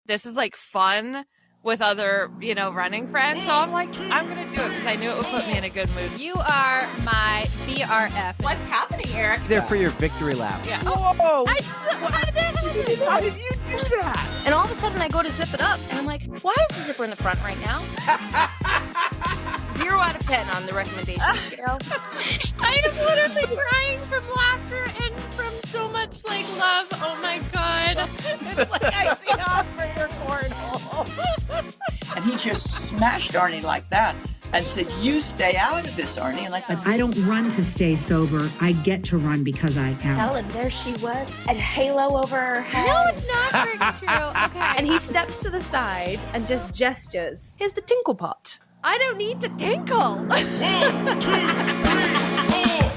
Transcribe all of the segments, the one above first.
this is like fun with other, running friends. So I'm like, I'm going to do it because I knew it would put me in a good mood. You are my BRF. What's happening, Eric? There for your victory lap. Yeah. Whoa! How did that happen? How did you do that? And all of a sudden I go to zip it up and I'm like, why is the zipper in the front right now? 0 out of 10 on the recommendation scale. I am literally crying from laughter and from so much love. Oh my God. It's like icing off for your cornhole. And he just smashed Arnie like that and said, you stay out of this, Arnie. And But I don't run to stay sober. I get to run because I am. Ellen, there she was, a halo over her head. No, it's not very true. Okay. And he steps to the side and just gestures. Here's the tinkle pot. I don't need to tinkle. 1, 2, 3, 4.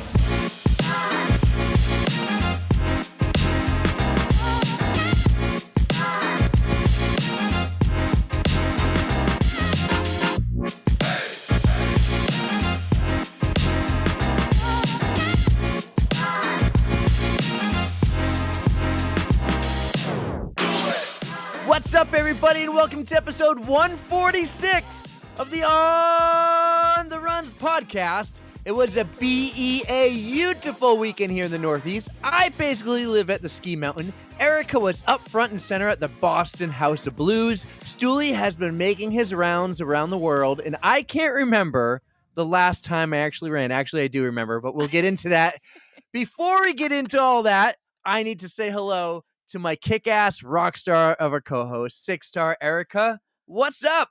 What's up, everybody, and welcome to episode 146 of the On the Runs podcast. It was a beautiful weekend here in the Northeast. I basically live at the ski mountain. Erica was up front and center at the Boston House of Blues. Stoolie has been making his rounds around the world, and I can't remember the last time I actually ran. Actually, I do remember, but we'll get into that. Before we get into all that, I need to say hello to my kick-ass rock star of a co-host, 6-star Erica. What's up?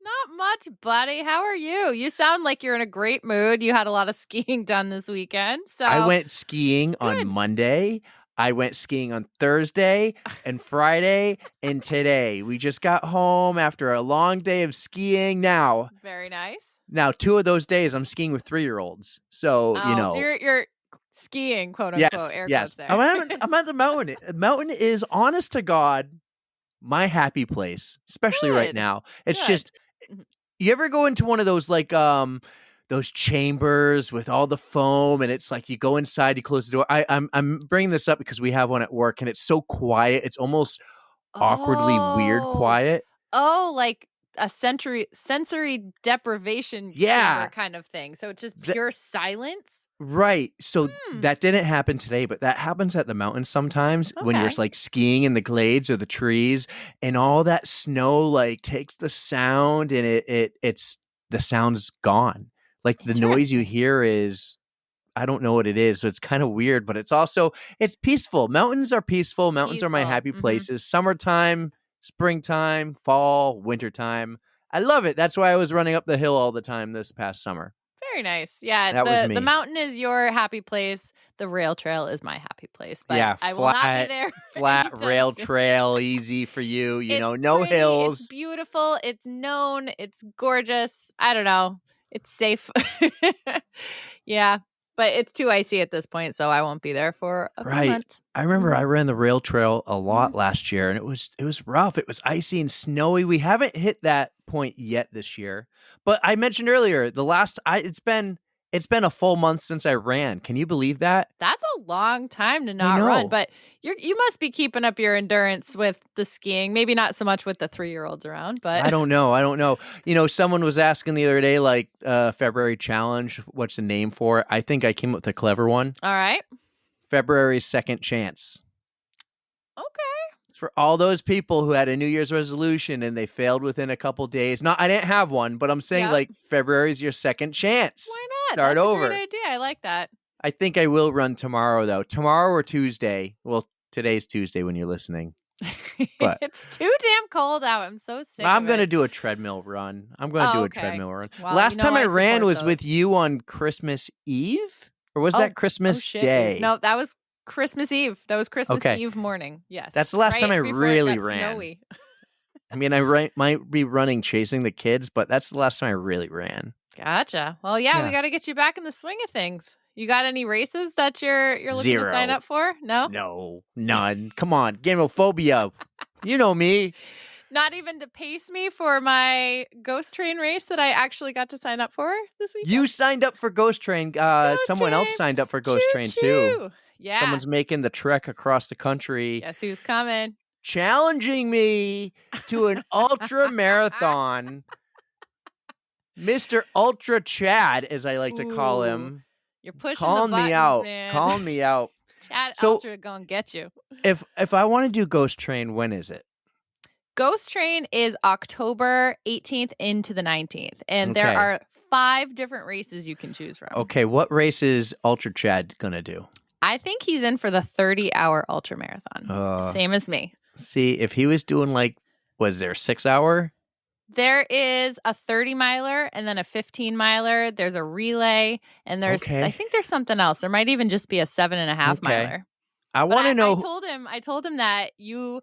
Not much, buddy. How are you? You sound like you're in a great mood. You had a lot of skiing done this weekend. So I went skiing on Monday. I went skiing on Thursday and Friday and today. We just got home after a long day of skiing. Now, very nice. Now, 2 of those days I'm skiing with 3-year-olds. So, so you're skiing, quote unquote. Air yes. there. I'm at the mountain. The mountain is, honest to God, my happy place, especially right now. It's just, you ever go into one of those those chambers with all the foam, and it's like you go inside, you close the door. I'm bringing this up because we have one at work, and it's so quiet. It's almost awkwardly weird quiet. Oh, like a sensory deprivation chamber kind of thing. So it's just pure silence. Right. So that didn't happen today, but that happens at the mountain sometimes when you're skiing in the glades or the trees, and all that snow takes the sound, and it's the sound's gone. Like the noise you hear is, I don't know what it is. So it's kind of weird, but it's peaceful. Mountains are peaceful. Mountains are my happy places. Summertime, springtime, fall, wintertime. I love it. That's why I was running up the hill all the time this past summer. Very nice. Yeah, that was me. The mountain is your happy place. The rail trail is my happy place. But yeah, I will not be there. Flat rail trail, easy for you. No pretty, hills. It's beautiful. It's known. It's gorgeous. I don't know. It's safe. Yeah, but it's too icy at this point, so I won't be there for a few months. I remember I ran the rail trail a lot last year, and it was rough. It was icy and snowy. We haven't hit that point yet this year. But I mentioned earlier, it's been a full month since I ran. Can you believe that? That's a long time to not run. But you must be keeping up your endurance with the skiing. Maybe not so much with the 3-year-olds around, but I don't know. Someone was asking the other day, February challenge, what's the name for it? I think I came up with a clever one. All right. February's second chance. Okay. It's for all those people who had a New Year's resolution and they failed within a couple days. I didn't have one, but I'm saying February's your second chance. Why not? Start That's over. A great idea. I like that. I think I will run tomorrow, though. Tomorrow or Tuesday. Well, today's Tuesday when you're listening. But it's too damn cold out. I'm so sick. I'm going to do a treadmill run. Well, last time I ran was those. with you on Christmas Eve? Or was that Christmas Day? No, that was Christmas Eve. That was Christmas Eve morning. Yes. That's the last time I really ran. Snowy. I mean, I might be running chasing the kids, but that's the last time I really ran. Gotcha. Well, we got to get you back in the swing of things. You got any races that you're looking Zero. to sign up for? No? No, none. Come on, gamophobia. You know me. Not even to pace me for my Ghost Train race that I actually got to sign up for this week. You signed up for Ghost Train. Someone else signed up for Ghost Train too. Yeah. Someone's making the trek across the country. Guess who's coming? challenging me to an ultra marathon. Mr. Ultra Chad, as I like to call him. You're pushing Calling the buttons, me out. man. Calling me out. Chad So- Ultra gonna get you. If I want to do Ghost Train, when is it? Ghost Train is October 18th into the 19th, and there Okay. are 5 different races you can choose from. Okay, what race is Ultra Chad gonna do? I think he's in for the 30-hour ultra marathon, same as me. See, if he was doing like, was there 6 hour? There is a 30-miler and then a 15-miler. There's a relay, and there's Okay. I think there's something else. There might even just be a 7.5-miler. Okay. I want to know. I told him that you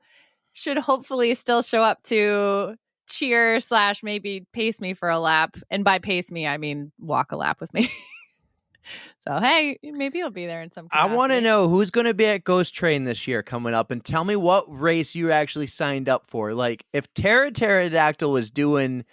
should hopefully still show up to cheer / maybe pace me for a lap. And by pace me, I mean walk a lap with me. So, hey, maybe you'll be there in some I capacity. want to know who's going to be at Ghost Train this year coming up, and tell me what race you actually signed up for. Like, if Tara Pterodactyl was doing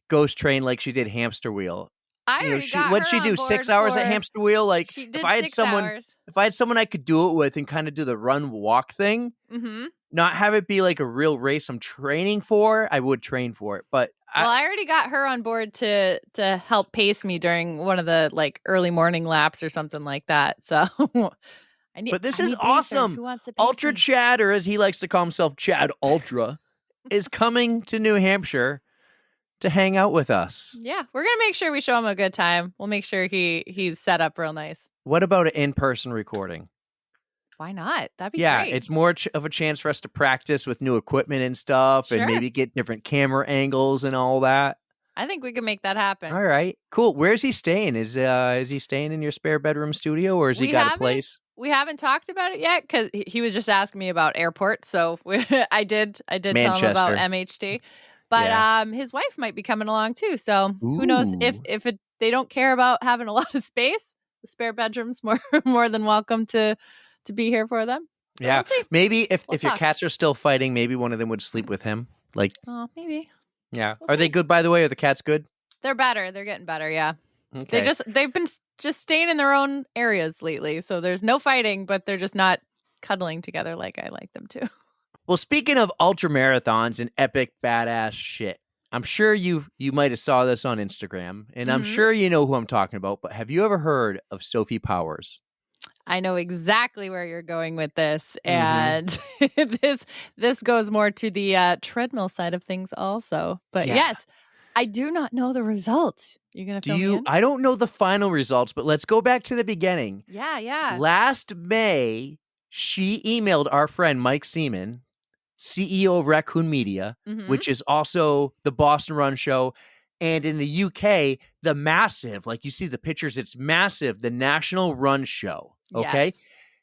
Ghost Train like she did Hamster Wheel, I already got what'd her she on do? board 6 hours at for- Hamster Wheel? Like, She did if I had 6 someone, hours. if I had someone I could do it with and kind of do the run walk thing, Mm-hmm. not have it be like a real race I'm training for, I would train for it. But Well, I already got her on board to help pace me during one of the like early morning laps or something like that. So, But this I is need dancers. awesome. Who wants to pace Ultra me? Chad, or as he likes to call himself, Chad Ultra, is coming to New Hampshire to hang out with us. Yeah, we're gonna make sure we show him a good time. We'll make sure he's set up real nice. What about an in-person recording? Why not? That'd be Yeah, great. it's more of a chance for us to practice with new equipment and stuff, and Sure. maybe get different camera angles and all that. I think we can make that happen. All right, cool. Where's he staying? Is he staying in your spare bedroom studio, or has he We got a haven't- place? We haven't talked about it yet because he was just asking me about airport. So I did tell him Manchester. about MHT, but Yeah. His wife might be coming along too. So who knows Ooh. if they don't care about having a lot of space, the spare bedroom's more than welcome to be here for them. So Yeah, we'll see. maybe if We'll your talk. cats are still fighting, maybe one of them would sleep with him. Like, Oh, maybe yeah, We'll are they see. good, by the way? Are the cats good? they're better. They're getting better. Yeah. Okay. They've been just staying in their own areas lately. So there's no fighting, but they're just not cuddling together like I like them to. Well, speaking of ultra marathons and epic badass shit, I'm sure you might have saw this on Instagram, and I'm Mhm. sure you know who I'm talking about. But have you ever heard of Sophie Powers? I know exactly where you're going with this, Mhm. and this goes more to the treadmill side of things, also. But Yeah. yes, I do not know the results. You're gonna Do fill me you? in? I don't know the final results, but let's go back to the beginning. Yeah. Last May, she emailed our friend Mike Seaman, CEO of Raccoon Media, Mhm. which is also the Boston Run Show. And in the UK, the massive, like you see the pictures, it's massive, the National Run Show. Okay. Yes.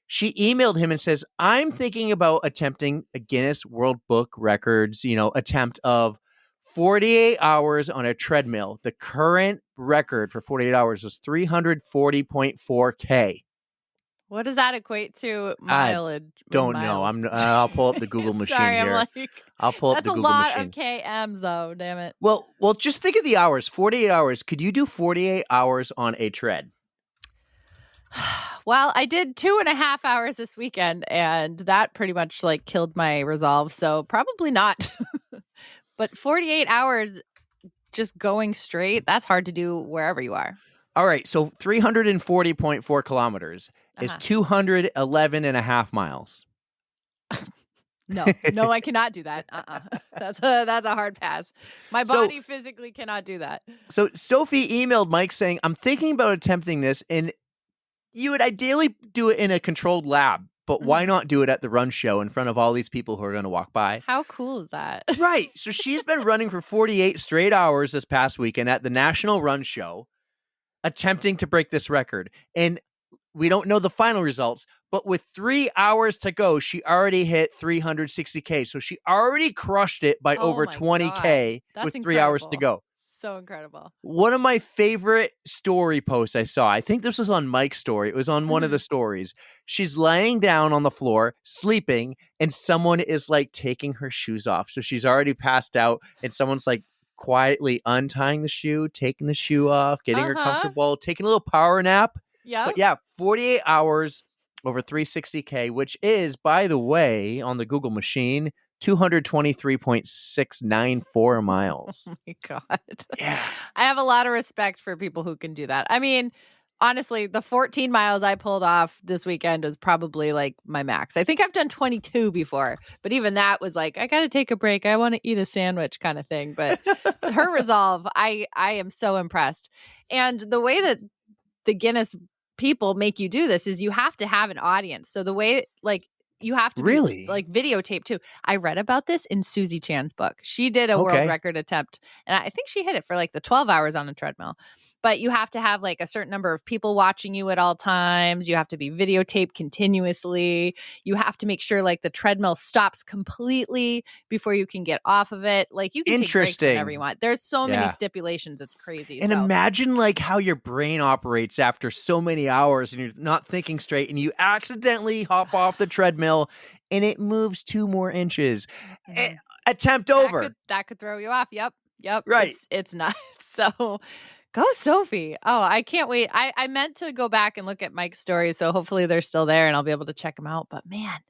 She emailed him and says, I'm thinking about attempting a Guinness World Book Records, attempt of 48 hours on a treadmill. The current record for 48 hours was 340.4K. What does that equate to mileage? Don't know. I'll pull up the Google machine Sorry, here. I'm like, I'll pull up that's the a Google lot machine. of KMs, though. Damn it. Well, just think of the hours. 48 hours. Could you do 48 hours on a tread? Well, I did 2.5 hours this weekend, and that pretty much like killed my resolve. So probably not. But 48 hours just going straight, that's hard to do wherever you are. All right. So 340.4 kilometers is Uh-huh. 211 and a half miles. No, I cannot do that. That's a hard pass. My So- body physically cannot do that. So Sophie emailed Mike saying, I'm thinking about attempting this, and you would ideally do it in a controlled lab, but why not do it at the run show in front of all these people who are going to walk by? How cool is that? Right. So she's been running for 48 straight hours this past weekend at the National Run Show, attempting to break this record. And we don't know the final results, but with 3 hours to go, she already hit 360K. So she already crushed it by Oh over my 20K God. with That's 3 hours to incredible. go. So incredible. One of my favorite story posts I saw, I think this was on Mike's story. It was on one of the stories. She's laying down on the floor, sleeping, and someone is like taking her shoes off. So she's already passed out, and someone's like quietly untying the shoe, taking the shoe off, getting her Uh-huh. comfortable, taking a little power nap. Yeah. But yeah, 48 hours over 360K, which is, by the way, on the Google machine, 223.694 miles. Oh my God. Yeah. I have a lot of respect for people who can do that. I mean, honestly, the 14 miles I pulled off this weekend is probably like my max. I think I've done 22 before, but even that was like, I got to take a break. I want to eat a sandwich kind of thing. But her resolve, I am so impressed. And the way that the Guinness people make you do this is you have to have an audience. So the way, like, you have to Really? be like videotape too. I read about this in Susie Chan's book. She did a world record attempt, and I think she hit it for like the 12 hours on a treadmill. But you have to have like a certain number of people watching you at all times. You have to be videotaped continuously. You have to make sure like the treadmill stops completely before you can get off of it. Like you can take breaks whenever you want. There's so many stipulations. It's crazy. And imagine like how your brain operates after so many hours and you're not thinking straight and you accidentally hop off the treadmill and it moves 2 more inches. Attempt over. That could throw you off. Yep. Right. It's nuts. So go Sophie. Oh, I can't wait. I meant to go back and look at Mike's stories, so hopefully they're still there and I'll be able to check them out. But man,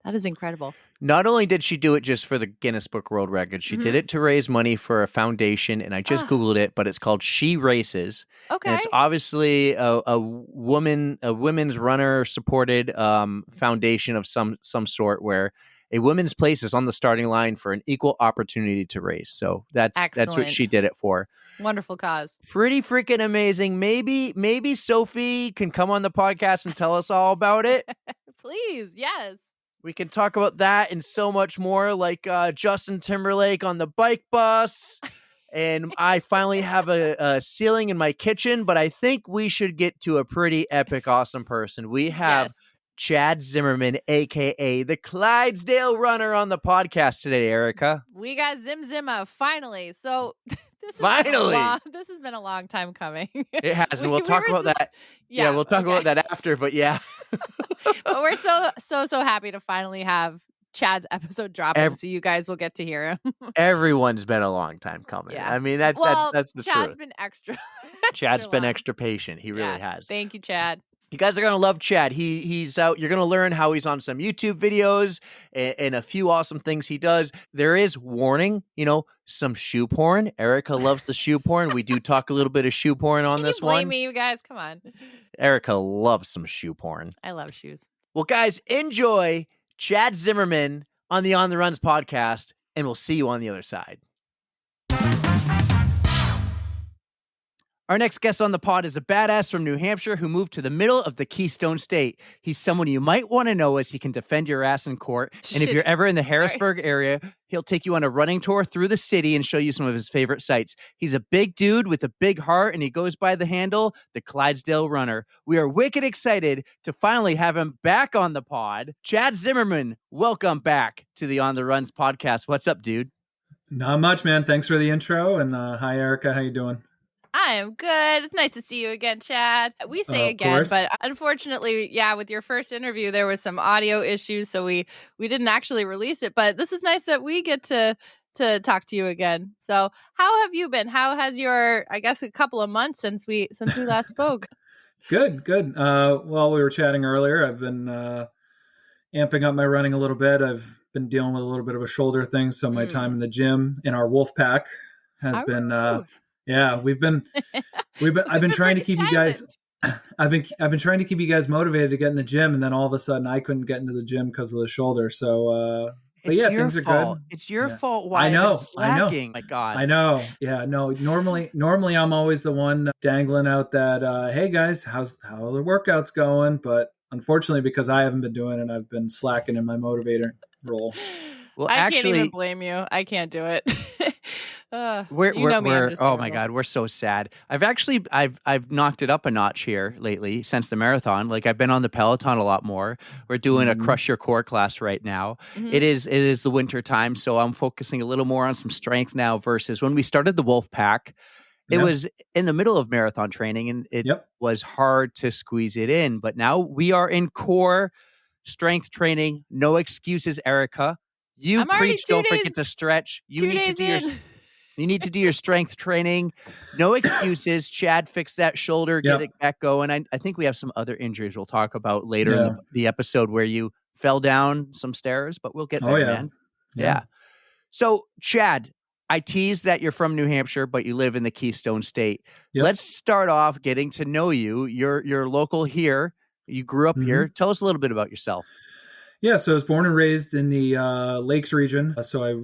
that is incredible. Not only did she do it just for the Guinness Book World Records, she did it to raise money for a foundation, and I just Googled it, but it's called She Races. Okay. And it's obviously a women's runner supported foundation of some sort where a women's place is on the starting line for an equal opportunity to race. So that's what she did it for. Wonderful cause. Pretty freaking amazing. Maybe Sophie can come on the podcast and tell us all about it. Please, yes. We can talk about that and so much more, like Justin Timberlake on the bike bus. And I finally have a ceiling in my kitchen, but I think we should get to a pretty epic, awesome person. We have Chad Zimermann, a.k.a. the Clydesdale Runner, on the podcast today, Erica. We got Zimma, finally. So this has been a long time coming. It has, and we'll talk about that. Yeah, we'll talk about that after, but yeah. But we're so happy to finally have Chad's episode dropping, so you guys will get to hear him. Everyone's been a long time coming. Yeah. I mean, that's the Chad's truth. Chad's been extra. Chad's been extra patient. He really has. Thank you, Chad. You guys are going to love Chad. He's out. You're going to learn how he's on some YouTube videos and a few awesome things he does. There is warning, some shoe porn. Erica loves the shoe porn. We do talk a little bit of shoe porn on this one. Blame me, you guys. Come on. Erica loves some shoe porn. I love shoes. Well, guys, enjoy Chad Zimermann on the On the Runs podcast, and we'll see you on the other side. Our next guest on the pod is a badass from New Hampshire who moved to the middle of the Keystone State. He's someone you might want to know as he can defend your ass in court. And if you're ever in the Harrisburg area, he'll take you on a running tour through the city and show you some of his favorite sites. He's a big dude with a big heart, and he goes by the handle, the Clydesdale Runner. We are wicked excited to finally have him back on the pod. Chad Zimermann, welcome back to the On the Runs podcast. What's up, dude? Not much, man. Thanks for the intro. And hi, Erica. How you doing? I am good. It's nice to see you again, Chad. We say again, course. But unfortunately, with your first interview, there was some audio issues, so we didn't actually release it. But this is nice that we get to talk to you again. So how have you been? How has your, I guess, a couple of months since we last spoke? Good. Well, we were chatting earlier. I've been amping up my running a little bit. I've been dealing with a little bit of a shoulder thing, so my time in the gym in our wolf pack has been I've been trying to keep you guys I've been trying to keep you guys motivated to get in the gym, and then all of a sudden I couldn't get into the gym because of the shoulder. So but things are good. It's your fault. Why I know. My God. I know. Yeah, no, normally I'm always the one dangling out that hey guys, how are the workouts going? But unfortunately, because I haven't been doing it, I've been slacking in my motivator role. Well, I can't even blame you. I can't do it. We're oh my God, we're so sad. I've knocked it up a notch here lately since the marathon. Like I've been on the Peloton a lot more. We're doing a Crush Your Core class right now. It is the winter time, so I'm focusing a little more on some strength now versus when we started the Wolf Pack. It was in the middle of marathon training, and it was hard to squeeze it in. But now we are in core strength training. No excuses, Erica. You preach, don't forget to stretch. You need to do your strength training. No excuses. Chad, fix that shoulder, get it back going. I think we have some other injuries we'll talk about later in the episode where you fell down some stairs, but we'll get there, man. Yeah. So, Chad, I teased that you're from New Hampshire, but you live in the Keystone State. Yep. Let's start off getting to know you. You're local here. You grew up here. Tell us a little bit about yourself. Yeah, so I was born and raised in the Lakes region. So I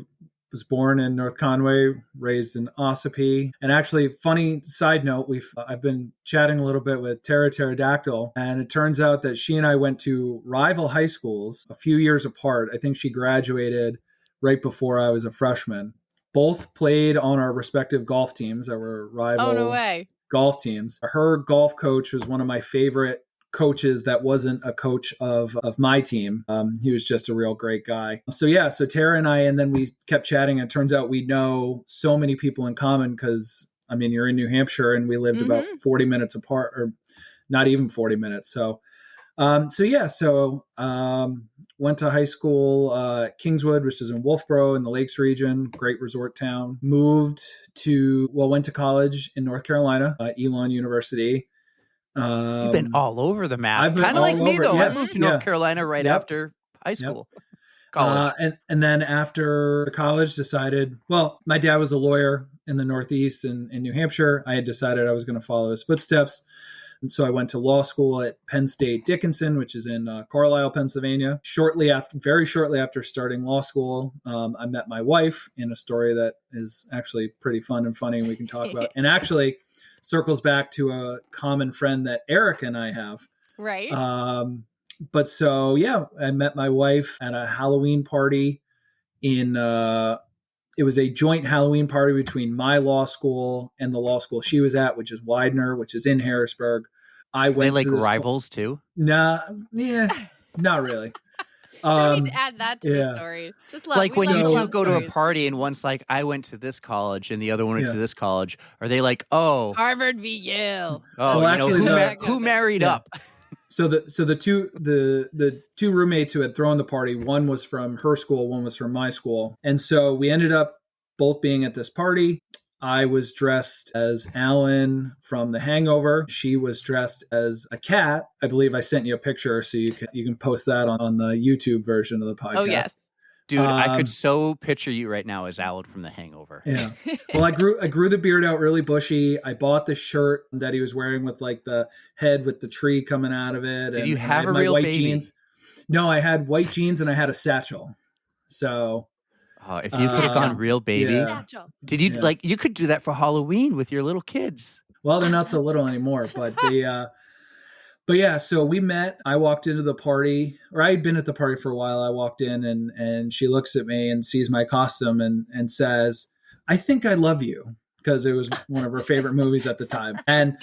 was born in North Conway, raised in Ossipee. And actually, funny side note, I've been chatting a little bit with Tara Pterodactyl, and it turns out that she and I went to rival high schools a few years apart. I think she graduated right before I was a freshman. Both played on our respective golf teams that were rival golf teams. Her golf coach was one of my favorite coaches that wasn't a coach of my team. He was just a real great guy. So Tara and I, and then we kept chatting, and it turns out we know so many people in common because, I mean, you're in New Hampshire and we lived about 40 minutes apart, or not even 40 minutes. So went to high school, Kingswood, which is in Wolfboro in the Lakes region, great resort town. Went to college in North Carolina, Elon University. You've been all over the map. I've been kind of like all me, over, though. yeah. I moved to North Carolina right after high school. College. And then after college decided, well, my dad was a lawyer in the Northeast in New Hampshire. I had decided I was going to follow his footsteps. And so I went to law school at Penn State Dickinson, which is in Carlisle, Pennsylvania. Very shortly after starting law school, I met my wife in a story that is actually pretty fun and funny, and we can talk about. And actually circles back to a common friend that Eric and I have. Right. I met my wife at a Halloween party it was a joint Halloween party between my law school and the law school she was at, which is Widener, which is in Harrisburg. They like rivals too? Nah, yeah, not really. Don't need to add that to the story. Just love, like when you two go to a party and one's like, I went to this college and the other one went to this college. Are they like, oh, Harvard v. Yale? Oh, well, actually, who married up? So the two roommates who had thrown the party, one was from her school, one was from my school. And so we ended up both being at this party. I was dressed as Alan from The Hangover. She was dressed as a cat. I believe I sent you a picture, so you can post that on the YouTube version of the podcast. Oh, yes. Dude, I could so picture you right now as Alan from The Hangover. Yeah. Well, I grew the beard out really bushy. I bought the shirt that he was wearing with like the head with the tree coming out of it. Did you have a real white baby? Jeans. No, I had white jeans and I had a satchel. So if you could have gone real baby, did you you could do that for Halloween with your little kids? Well, they're not so little anymore, but so we met. I walked into the party, or I had been at the party for a while. I walked in and she looks at me and sees my costume and says, I think I love you, because it was one of her favorite movies at the time. And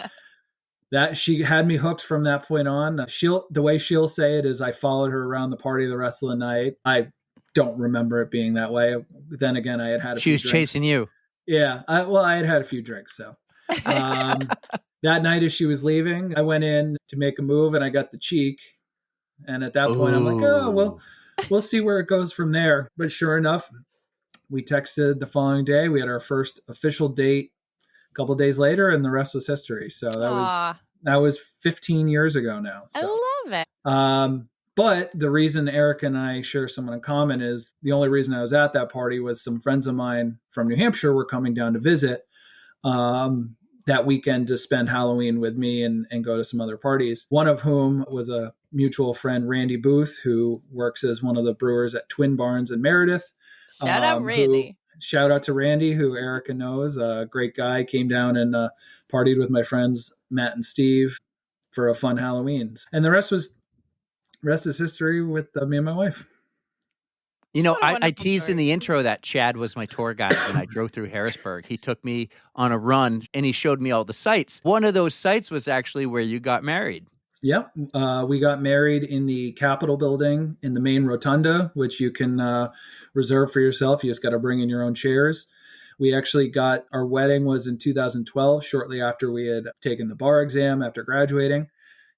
that she had me hooked from that point on. The way she'll say it is I followed her around the party the rest of the night. I don't remember it being that way. Then again, I had a few She was drinks. chasing you. Yeah. I had a few drinks. So that night as she was leaving, I went in to make a move and I got the cheek. And at that point, I'm like, oh, well, we'll see where it goes from there. But sure enough, we texted the following day. We had our first official date a couple of days later, and the rest was history. So that was 15 years ago now. So. I love it. But the reason Eric and I share someone in common is the only reason I was at that party was some friends of mine from New Hampshire were coming down to visit that weekend to spend Halloween with me and go to some other parties. One of whom was a mutual friend, Randy Booth, who works as one of the brewers at Twin Barns in Meredith. Shout out Randy. Shout out to Randy, who Erica knows, a great guy, came down and partied with my friends Matt and Steve for a fun Halloween. And the rest is history with me and my wife. You know, I teased in the intro that Chad was my tour guide when I drove through Harrisburg. He took me on a run and he showed me all the sites. One of those sites was actually where you got married. Yep. We got married in the Capitol building in the main rotunda, which you can reserve for yourself. You just got to bring in your own chairs. We actually our wedding was in 2012, shortly after we had taken the bar exam after graduating.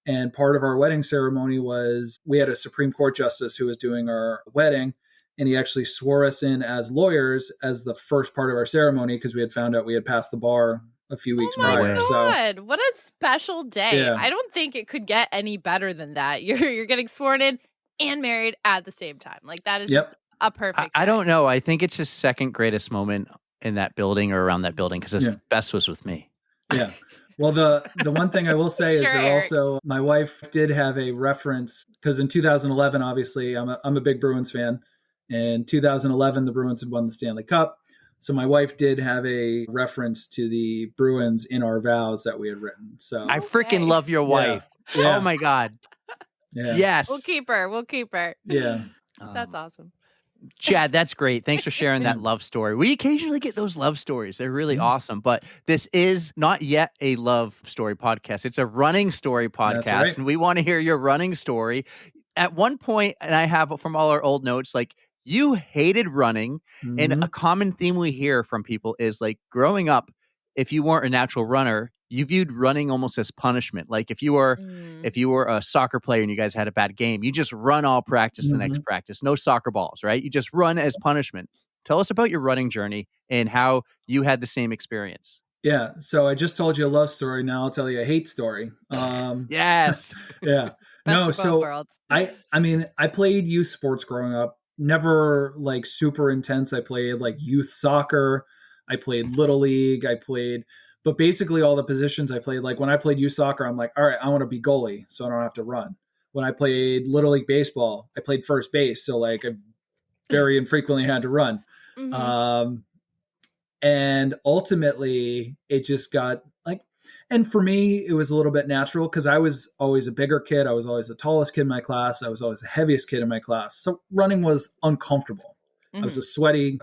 And part of our wedding ceremony was we had a Supreme Court justice who was doing our wedding. And he actually swore us in as lawyers as the first part of our ceremony because we had found out we had passed the bar a few weeks prior. God, what a special day. Yeah. I don't think it could get any better than that. You're getting sworn in and married at the same time. Like that is just a perfect I day. don't know. I think it's his second greatest moment in that building or around that building because his best was with me. Yeah. Well, the one thing I will say is Sure, that Eric. also my wife did have a reference because in 2011, obviously, I'm a big Bruins fan. In 2011, the Bruins had won the Stanley Cup. So my wife did have a reference to the Bruins in our vows that we had written. So I freaking love your wife. Yeah. Oh my God. Yeah. Yes. We'll keep her. Yeah. That's awesome. Chad, that's great. Thanks for sharing that love story. We occasionally get those love stories. They're really awesome. But this is not yet a love story podcast. It's a running story podcast. That's right. And we want to hear your running story. At one point, and I have from all our old notes, like you hated running. And a common theme we hear from people is like growing up, if you weren't a natural runner, you viewed running almost as punishment. Like if you were a soccer player and you guys had a bad game, you just run all practice the next practice. No soccer balls, right? You just run as punishment. Tell us about your running journey and how you had the same experience. Yeah. So I just told you a love story. Now I'll tell you a hate story. Yes. Yeah. Best of both worlds. I mean, I played youth sports growing up, never like super intense. I played like youth soccer. I played Little League. But basically all the positions I played, like when I played youth soccer, I'm like, all right, I want to be goalie so I don't have to run. When I played Little League baseball, I played first base. So like I very infrequently had to run. And ultimately it just got like, and for me, it was a little bit natural because I was always a bigger kid. I was always the tallest kid in my class. I was always the heaviest kid in my class. So running was uncomfortable. I was a sweaty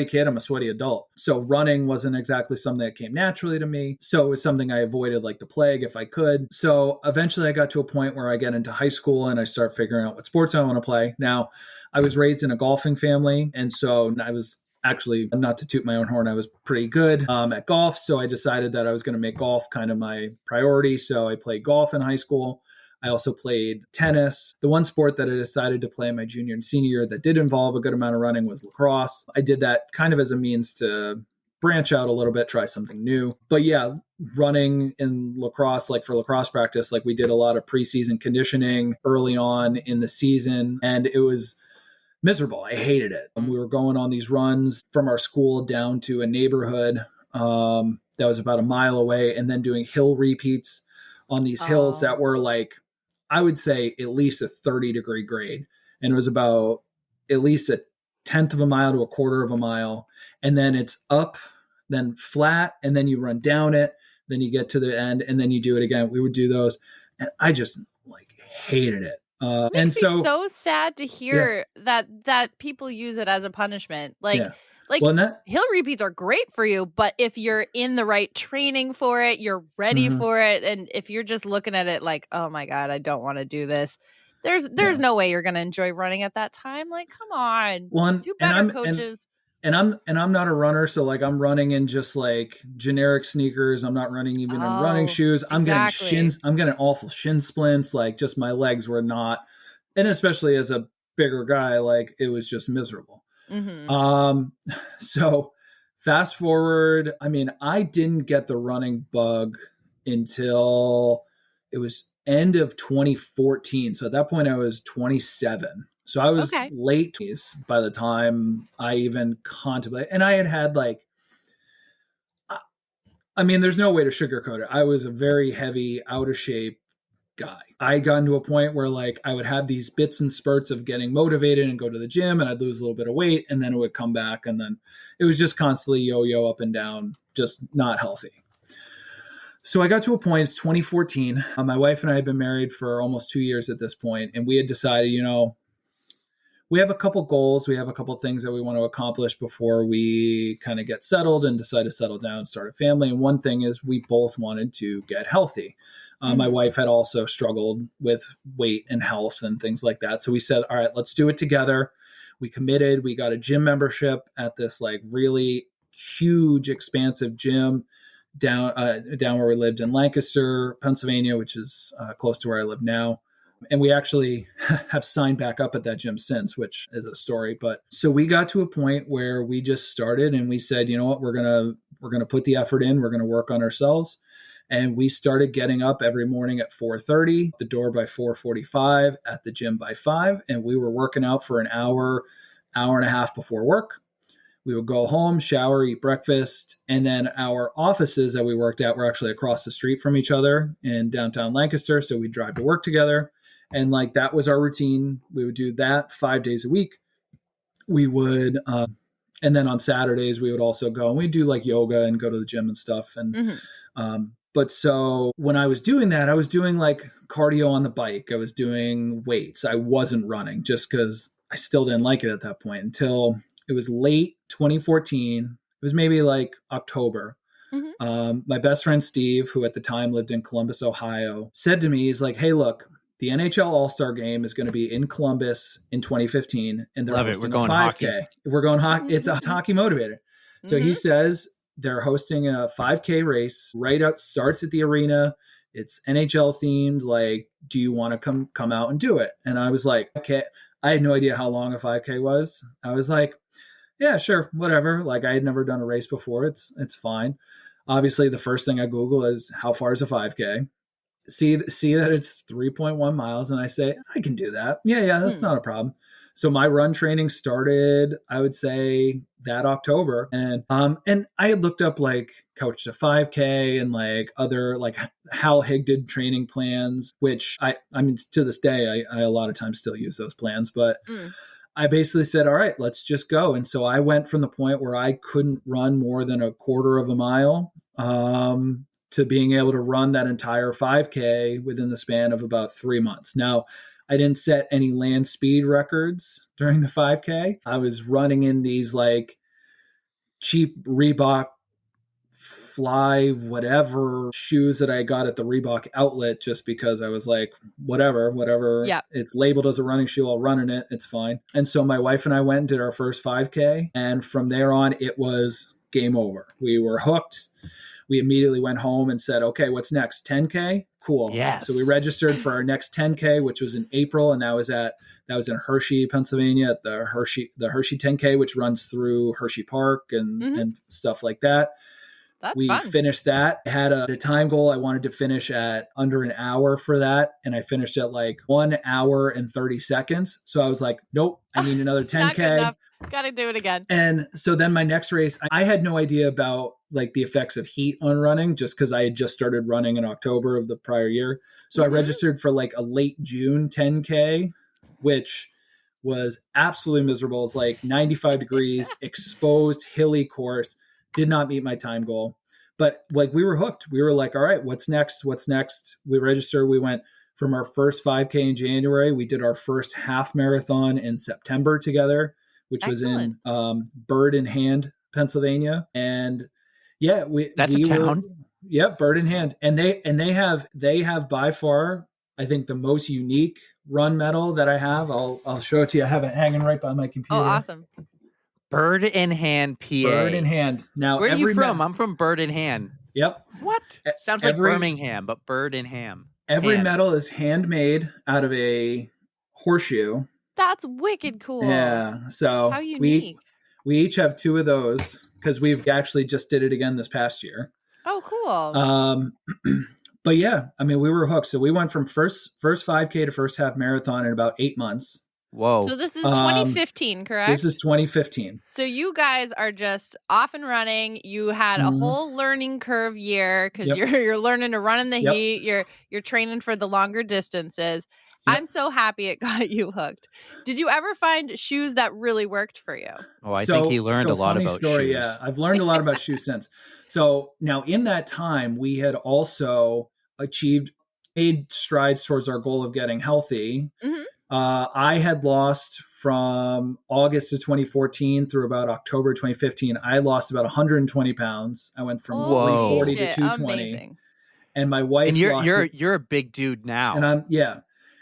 kid. I'm a sweaty adult. So running wasn't exactly something that came naturally to me. So it was something I avoided like the plague if I could. So eventually I got to a point where I get into high school and I start figuring out what sports I want to play. Now, I was raised in a golfing family. And so I was actually, not to toot my own horn, I was pretty good at golf. So I decided that I was going to make golf kind of my priority. So I played golf in high school. I also played tennis. The one sport that I decided to play my junior and senior year that did involve a good amount of running was lacrosse. I did that kind of as a means to branch out a little bit, try something new. But yeah, running in lacrosse, like for lacrosse practice, like we did a lot of preseason conditioning early on in the season, and it was miserable. I hated it. We were going on these runs from our school down to a neighborhood that was about a mile away, and then doing hill repeats on these hills that were like, I would say at least a 30-degree grade. And it was about at least a 1/10 of a mile to a 1/4 of a mile. And then it's up, then flat, and then you run down it. Then you get to the end, and then you do it again. We would do those. And I just like hated it. It makes me so sad to hear that people use it as a punishment. Hill repeats are great for you, but if you're in the right training for it, you're ready for it, and if you're just looking at it like, oh my God, I don't want to do this, there's no way you're going to enjoy running at that time. Like, come on, do better, coaches. And I'm not a runner, so like I'm running in just like generic sneakers. I'm not running even in running shoes. I'm getting awful shin splints. Like just my legs were not, and especially as a bigger guy, like it was just miserable. So fast forward, I mean, I didn't get the running bug until it was end of 2014. So at that point I was 27. So I was late 20s by the time I even contemplated. And I had like, I mean, there's no way to sugarcoat it. I was a very heavy, out of shape guy. I got into a point where like I would have these bits and spurts of getting motivated and go to the gym, and I'd lose a little bit of weight, and then it would come back, and then it was just constantly yo-yo up and down, just not healthy. So I got to a point, it's 2014. My wife and I had been married for almost 2 years at this point, and we had decided, we have a couple goals. We have a couple things that we want to accomplish before we kind of get settled and decide to settle down and start a family. And one thing is we both wanted to get healthy. My wife had also struggled with weight and health and things like that. So we said, all right, let's do it together. We committed. We got a gym membership at this like really huge, expansive gym down where we lived in Lancaster, Pennsylvania, which is close to where I live now. And we actually have signed back up at that gym since, which is a story. But so we got to a point where we just started and we said, you know what, we're going to put the effort in. We're going to work on ourselves. And we started getting up every morning at 4:30, the door by 4:45, at the gym by 5. And we were working out for an hour hour and a half before work. We would go home, shower, eat breakfast, and then our offices that we worked at were actually across the street from each other in downtown Lancaster. So we'd drive to work together. And like that was our routine. We would do that 5 days a week. We would, and then on Saturdays, we would also go and we'd do like yoga and go to the gym and stuff. And, but so when I was doing that, I was doing like cardio on the bike. I was doing weights. I wasn't running just because I still didn't like it at that point until it was late 2014. It was maybe like October. My best friend, Steve, who at the time lived in Columbus, Ohio, said to me, he's like, hey, look, the NHL All-Star Game is going to be in Columbus in 2015, and they're hosting a 5K. Hockey. We're going hockey. It's a hockey motivator. So he says they're hosting a 5K race right out, starts at the arena. It's NHL themed. Like, do you want to come out and do it? And I was like, okay. I had no idea how long a 5K was. I was like, yeah, sure, whatever. Like I had never done a race before. It's fine. Obviously, the first thing I Google is how far is a 5K? See that it's 3.1 miles, and I say I can do that. Yeah, that's not a problem. So my run training started, I would say, that October, and I had looked up like Coach to 5K and like other like Hal Higdon training plans, which I mean to this day I a lot of times still use those plans, but I basically said, all right, let's just go. And so I went from the point where I couldn't run more than a quarter of a mile to being able to run that entire 5K within the span of about 3 months. Now, I didn't set any land speed records during the 5K. I was running in these like cheap Reebok Fly whatever shoes that I got at the Reebok outlet just because I was like, whatever, it's labeled as a running shoe, I'll run in it, it's fine. And so my wife and I went and did our first 5K, and from there on it was game over. We were hooked. We immediately went home and said, okay, what's next? 10K? Cool. Yes. So we registered for our next 10K, which was in April, and that was in Hershey, Pennsylvania, at the Hershey 10K, which runs through Hershey Park and stuff like that. We fun. Finished that. I had a time goal. I wanted to finish at under an hour for that. And I finished at like 1 hour and 30 seconds. So I was like, nope, I need another 10K. Not good enough. Got to do it again. And so then my next race, I had no idea about like the effects of heat on running just because I had just started running in October of the prior year. So I registered for like a late June 10K, which was absolutely miserable. It's like 95 degrees, exposed, hilly course. Did not meet my time goal, but like we were hooked. We were like, all right, what's next? We registered. We went from our first 5K in January. We did our first half marathon in September together, which Excellent. was in Bird in Hand, Pennsylvania. And yeah, that's a town. Bird in Hand. And they have by far, I think, the most unique run medal that I have. I'll show it to you. I have it hanging right by my computer. Oh, awesome. Bird in Hand, PA. Bird in Hand. Now, where are you from? I'm from Bird in Hand. Yep. What? Sounds like Birmingham, but Bird in Ham. Every medal is handmade out of a horseshoe. That's wicked cool. Yeah. So how unique. We each have 2 of those because we've actually just did it again this past year. Oh, cool. But yeah, I mean, we were hooked. So we went from first 5K to first half marathon in about 8 months. Whoa. So this is 2015, correct? This is 2015. So you guys are just off and running. You had a whole learning curve year because you're learning to run in the heat. You're training for the longer distances. Yep. I'm so happy it got you hooked. Did you ever find shoes that really worked for you? Oh, I think he learned a lot about shoes. Yeah, I've learned a lot about shoes since. So now in that time, we had also made strides towards our goal of getting healthy. Mm-hmm. I had lost from August of 2014 through about October 2015. I lost about 120 pounds. I went from 340 to 220. Amazing. And my wife, and you're a big dude now. And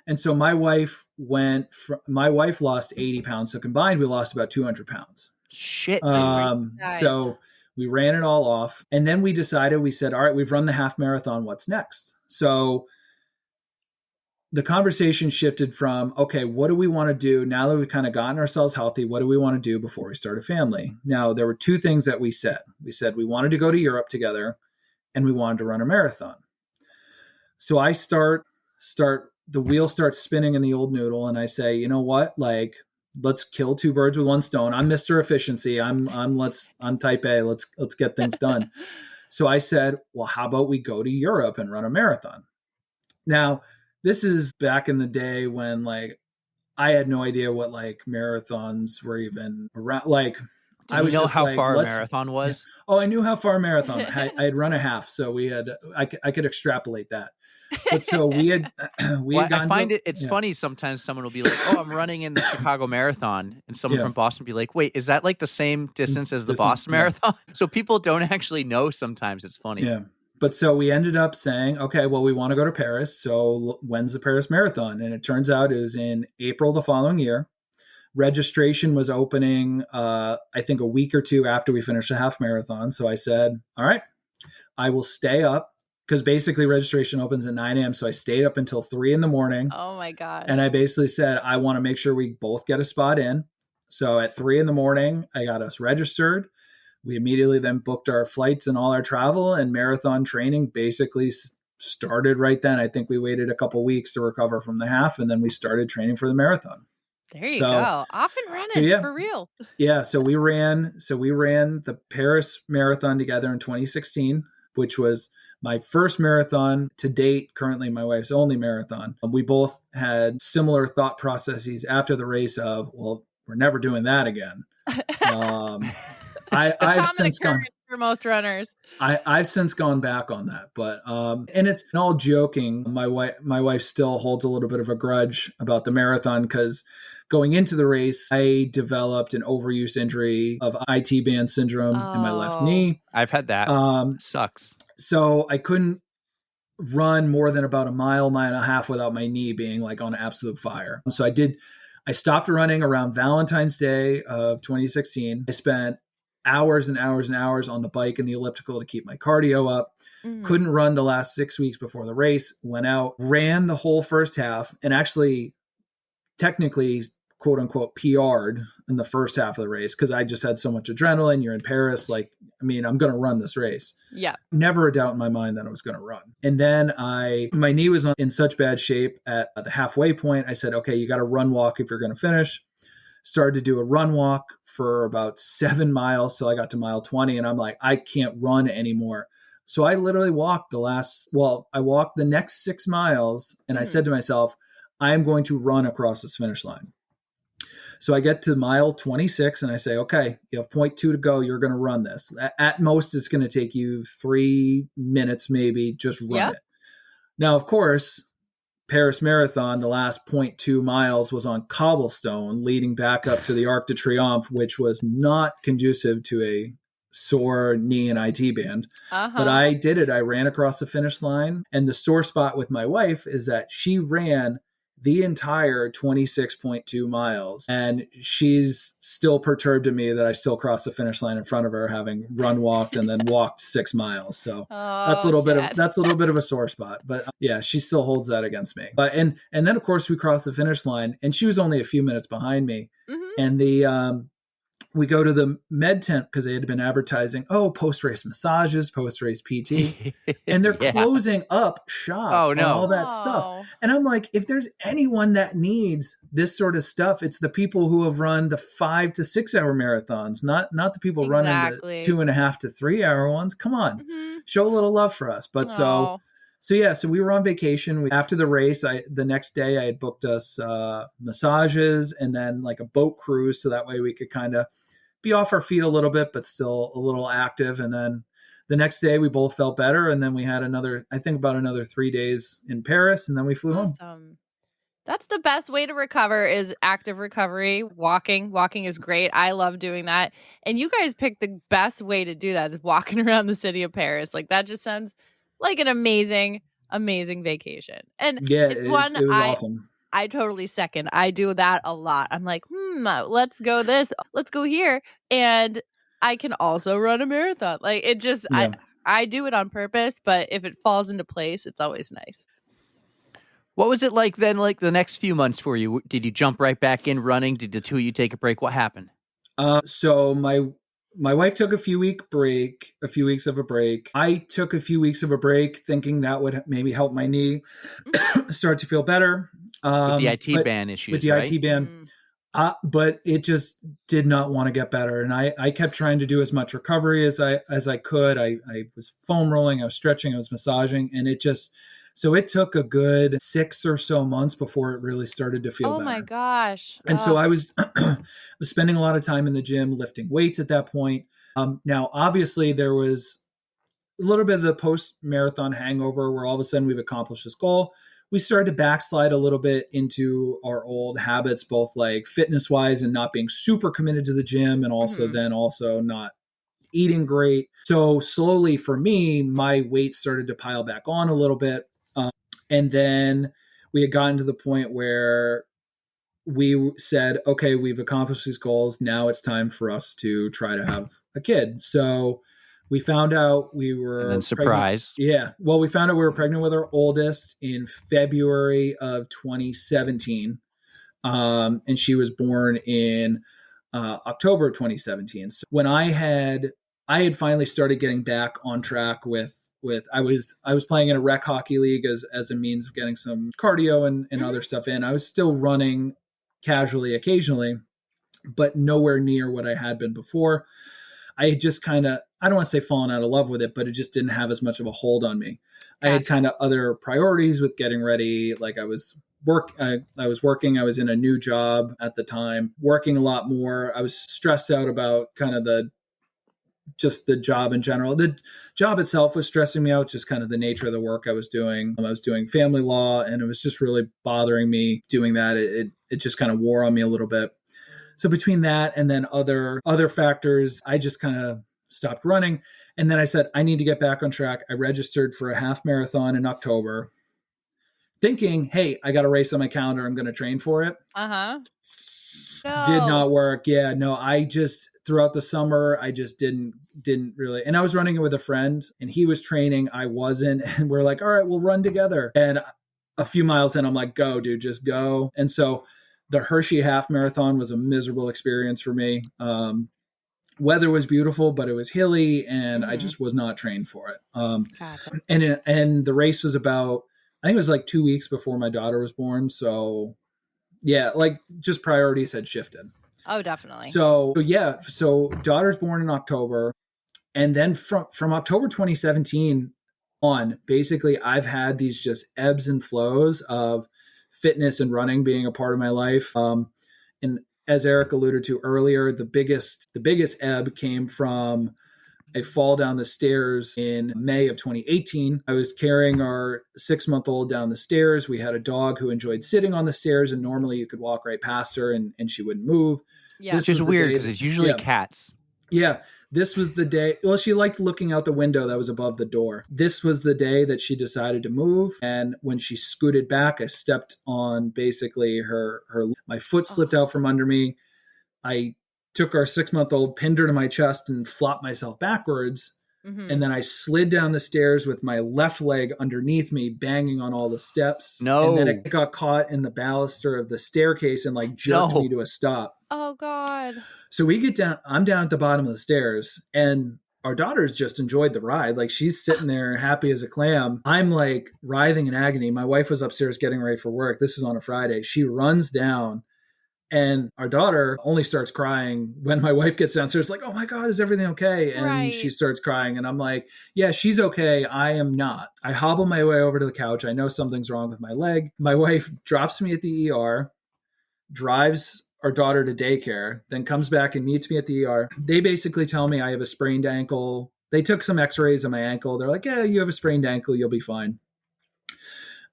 And so my wife lost 80 pounds. So combined, we lost about 200 pounds. Shit. Nice. So we ran it all off. And then we said, all right, we've run the half marathon. What's next? So the conversation shifted from, okay, what do we want to do now that we've kind of gotten ourselves healthy? What do we want to do before we start a family? Now, there were 2 things that we said. We said we wanted to go to Europe together and we wanted to run a marathon. So I the wheel starts spinning in the old noodle and I say, you know what? Like, let's kill two birds with one stone. I'm Mr. Efficiency. I'm type A. Let's get things done. So I said, well, how about we go to Europe and run a marathon? Now, this is back in the day when like I had no idea what like marathons were even around. Like, I was know how like, far a marathon was? Oh, I knew how far a marathon. I had run a half, so I could extrapolate that. But so we had I find it's funny sometimes someone will be like, "Oh, I'm running in the Chicago Marathon," and someone from Boston will be like, "Wait, is that like the same distance as the Boston Marathon?" So people don't actually know. Sometimes it's funny. Yeah. But so we ended up saying, okay, well, we want to go to Paris. So when's the Paris Marathon? And it turns out it was in April the following year. Registration was opening, I think a week or two after we finished the half marathon. So I said, all right, I will stay up because basically registration opens at 9 a.m. So I stayed up until 3 a.m. Oh my gosh. And I basically said, I want to make sure we both get a spot in. So at 3 a.m, I got us registered. We immediately then booked our flights and all our travel, and marathon training basically started right then. I think we waited a couple weeks to recover from the half, and then we started training for the marathon. There you go. Off and running for real. Yeah. So we ran the Paris Marathon together in 2016, which was my first marathon to date, currently my wife's only marathon. We both had similar thought processes after the race of, well, we're never doing that again. I've since gone for most runners. I've since gone back on that, but and it's all joking. My wife still holds a little bit of a grudge about the marathon because going into the race, I developed an overuse injury of IT band syndrome in my left knee. I've had that. Sucks. So I couldn't run more than about a mile and a half without my knee being like on absolute fire. So I stopped running around Valentine's Day of 2016. I spent hours and hours and hours on the bike and the elliptical to keep my cardio up. Couldn't run the last 6 weeks before the race. Went out, ran the whole first half, and actually technically quote unquote PR'd in the first half of the race because I just had so much adrenaline. You're in Paris. Like, I mean, I'm going to run this race. Yeah. Never a doubt in my mind that I was going to run. And then my knee was in such bad shape at the halfway point. I said, okay, you got to run walk if you're going to finish. Started to do a run walk for about 7 miles till I got to mile 20. And I'm like, I can't run anymore. So I literally walked I walked the next 6 miles and I said to myself, I am going to run across this finish line. So I get to mile 26 and I say, okay, you have 0.2 to go. You're going to run this. At most, it's going to take you 3 minutes, maybe. Just run it. Now, of course, Paris Marathon, the last 0.2 miles was on cobblestone leading back up to the Arc de Triomphe, which was not conducive to a sore knee and IT band. But I did it. I ran across the finish line. And the sore spot with my wife is that she ran the entire 26.2 miles. And she's still perturbed to me that I still crossed the finish line in front of her, having run walked and then walked 6 miles. So that's a little bit of a sore spot. But yeah, she still holds that against me. But and then of course we crossed the finish line and she was only a few minutes behind me. And we go to the med tent because they had been advertising, post-race massages, post-race PT. And they're closing up shop on all that stuff. And I'm like, if there's anyone that needs this sort of stuff, it's the people who have run the 5 to 6 hour marathons, not the people running the 2.5 to 3 hour ones. Come on, show a little love for us. But so we were on vacation. After the race, the next day I had booked us massages and then like a boat cruise. So that way we could kind of be off our feet a little bit, but still a little active. And then the next day we both felt better. And then we had another 3 days in Paris and then we flew home. That's the best way to recover is active recovery. Walking is great. I love doing that. And you guys picked the best way to do that is walking around the city of Paris. Like that just sounds like an amazing, amazing vacation. And it was awesome. I totally second. I do that a lot. I'm like, let's go let's go here. And I can also run a marathon. Like it just, I do it on purpose, but if it falls into place, it's always nice. What was it like then, like the next few months for you? Did you jump right back in running? Did the two of you take a break? What happened? So my wife took a few weeks of a break. I took a few weeks of a break thinking that would maybe help my knee start to feel better. With the IT band issues, With the IT band. But it just did not want to get better. And I kept trying to do as much recovery as I could. I was foam rolling, I was stretching, I was massaging, and so it took a good 6 or so months before it really started to feel better. Oh my gosh. And so I was spending a lot of time in the gym lifting weights at that point. Now, obviously, there was a little bit of the post-marathon hangover where all of a sudden we've accomplished this goal. We started to backslide a little bit into our old habits, both like fitness-wise and not being super committed to the gym, and also then also not eating great. So slowly for me, my weight started to pile back on a little bit. And then we had gotten to the point where we said, okay, we've accomplished these goals. Now it's time for us to try to have a kid. So we found out we were And then surprise. pregnant. Yeah. Well, we found out we were pregnant with our oldest in February of 2017. And she was born in October 2017. So when I had finally started getting back on track with I was playing in a rec hockey league as a means of getting some cardio and other stuff in. I was still running casually occasionally, but nowhere near what I had been before. I had just kind of, I don't want to say fallen out of love with it, but it just didn't have as much of a hold on me. Gotcha. I had kind of other priorities with getting ready. Like I was working, I was in a new job at the time, working a lot more. I was stressed out about kind of the job in general. The job itself was stressing me out, just kind of the nature of the work I was doing. I was doing family law, and it was just really bothering me doing that. It just kind of wore on me a little bit. So between that and then other factors, I just kind of stopped running. And then I said, I need to get back on track. I registered for a half marathon in October, thinking, hey, I got a race on my calendar. I'm going to train for it. No. Did not work. Yeah, no, I just, throughout the summer, I just didn't really, and I was running it with a friend and he was training. I wasn't. And we're like, all right, we'll run together. And a few miles in, I'm like, go, dude, just go. And so the Hershey half marathon was a miserable experience for me. Weather was beautiful, but it was hilly and I just was not trained for it. Gotcha. And the race was about, I think it was like 2 weeks before my daughter was born. So yeah, like just priorities had shifted. Oh, definitely. So daughter's born in October. And then from October 2017 on, basically I've had these just ebbs and flows of fitness and running being a part of my life. And as Eric alluded to earlier, the biggest ebb came from a fall down the stairs in May of 2018. I was carrying our 6-month-old down the stairs. We had a dog who enjoyed sitting on the stairs, and normally you could walk right past her and she wouldn't move. Yeah. Which is weird because it's usually cats. Yeah. This was the day. Well, she liked looking out the window that was above the door. This was the day that she decided to move. And when she scooted back, I stepped on basically my foot slipped out from under me. I took our 6-month-old, pinned her to my chest and flopped myself backwards. And then I slid down the stairs with my left leg underneath me, banging on all the steps. No. And then it got caught in the baluster of the staircase and like jerked me to a stop. Oh God. So we get down, I'm down at the bottom of the stairs and our daughter's just enjoyed the ride. Like she's sitting there happy as a clam. I'm like writhing in agony. My wife was upstairs getting ready for work. This is on a Friday. She runs down. And our daughter only starts crying when my wife gets downstairs, like, oh my God, is everything okay? And she starts crying. And I'm like, yeah, she's okay. I am not. I hobble my way over to the couch. I know something's wrong with my leg. My wife drops me at the ER, drives our daughter to daycare, then comes back and meets me at the ER. They basically tell me I have a sprained ankle. They took some x-rays of my ankle. They're like, yeah, you have a sprained ankle. You'll be fine.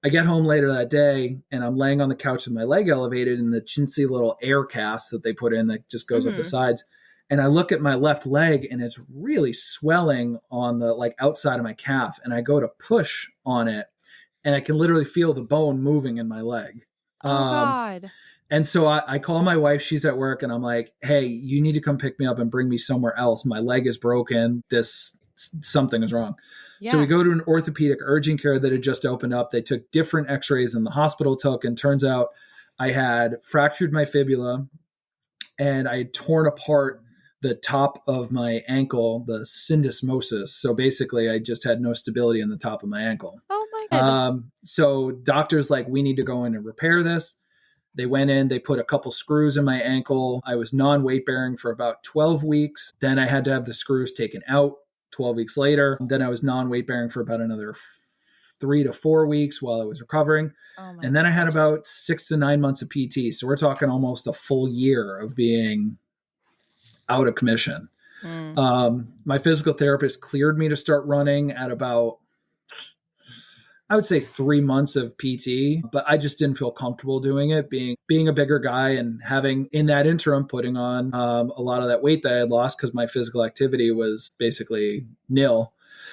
I get home later that day and I'm laying on the couch with my leg elevated in the chintzy little air cast that they put in that just goes up the sides. And I look at my left leg and it's really swelling on the like outside of my calf. And I go to push on it and I can literally feel the bone moving in my leg. Oh God. And so I call my wife, she's at work and I'm like, hey, you need to come pick me up and bring me somewhere else. My leg is broken. Something is wrong. Yeah. So we go to an orthopedic urgent care that had just opened up. They took different x-rays than the hospital took. And turns out I had fractured my fibula and I had torn apart the top of my ankle, the syndesmosis. So basically I just had no stability in the top of my ankle. Oh my God. So doctors like, we need to go in and repair this. They went in, they put a couple screws in my ankle. I was non-weight bearing for about 12 weeks. Then I had to have the screws taken out 12 weeks later. Then I was non-weight bearing for about another 3 to 4 weeks while I was recovering. And then I had about 6 to 9 months of PT. So we're talking almost a full year of being out of commission. My physical therapist cleared me to start running at about, I would say 3 months of PT, but I just didn't feel comfortable doing it, being a bigger guy and having in that interim putting on a lot of that weight that I had lost because my physical activity was basically nil.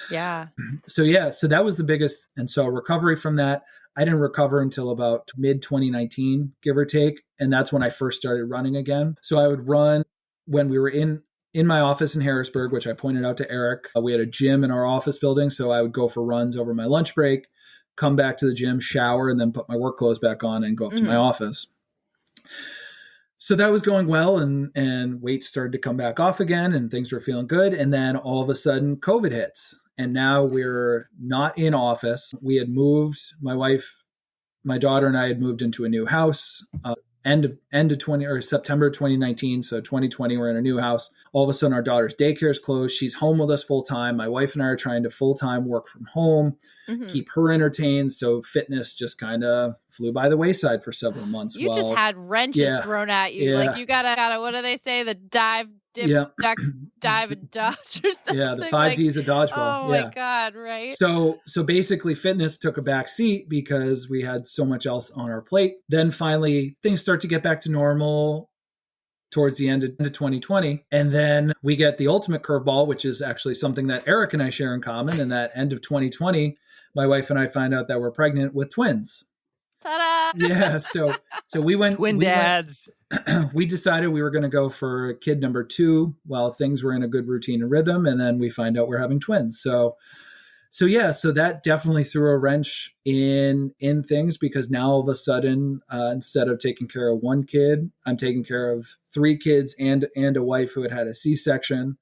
Yeah. So that was the biggest. And so recovery from that, I didn't recover until about mid 2019, give or take. And that's when I first started running again. So I would run when we were in my office in Harrisburg, which I pointed out to Eric. We had a gym in our office building. So I would go for runs over my lunch break, come back to the gym, shower, and then put my work clothes back on and go up to my office. So that was going well, and weight started to come back off again, and things were feeling good. And then all of a sudden, COVID hits. And now we're not in office. We had moved, my wife, my daughter and I had moved into a new house, end of 20 or September 2019. So 2020, we're in a new house. All of a sudden our daughter's daycare is closed. She's home with us full time. My wife and I are trying to full time work from home, keep her entertained. So fitness just kind of flew by the wayside for several months. You just had wrenches thrown at you. Yeah. Like you gotta, what do they say? The dive, dip, duck, dive, and dodge or something. Yeah, the 5 Ds of dodgeball. Oh my God, right? So basically fitness took a back seat because we had so much else on our plate. Then finally things start to get back to normal towards the end of 2020. And then we get the ultimate curveball, which is actually something that Eric and I share in common. And that end of 2020, my wife and I find out that we're pregnant with twins. Ta-da! Yeah, so we went Twin dads. We decided we were going to go for kid number 2 while things were in a good routine and rhythm, and then we find out we're having twins. So that definitely threw a wrench in things because now all of a sudden, instead of taking care of one kid, I'm taking care of 3 kids and a wife who had a C-section.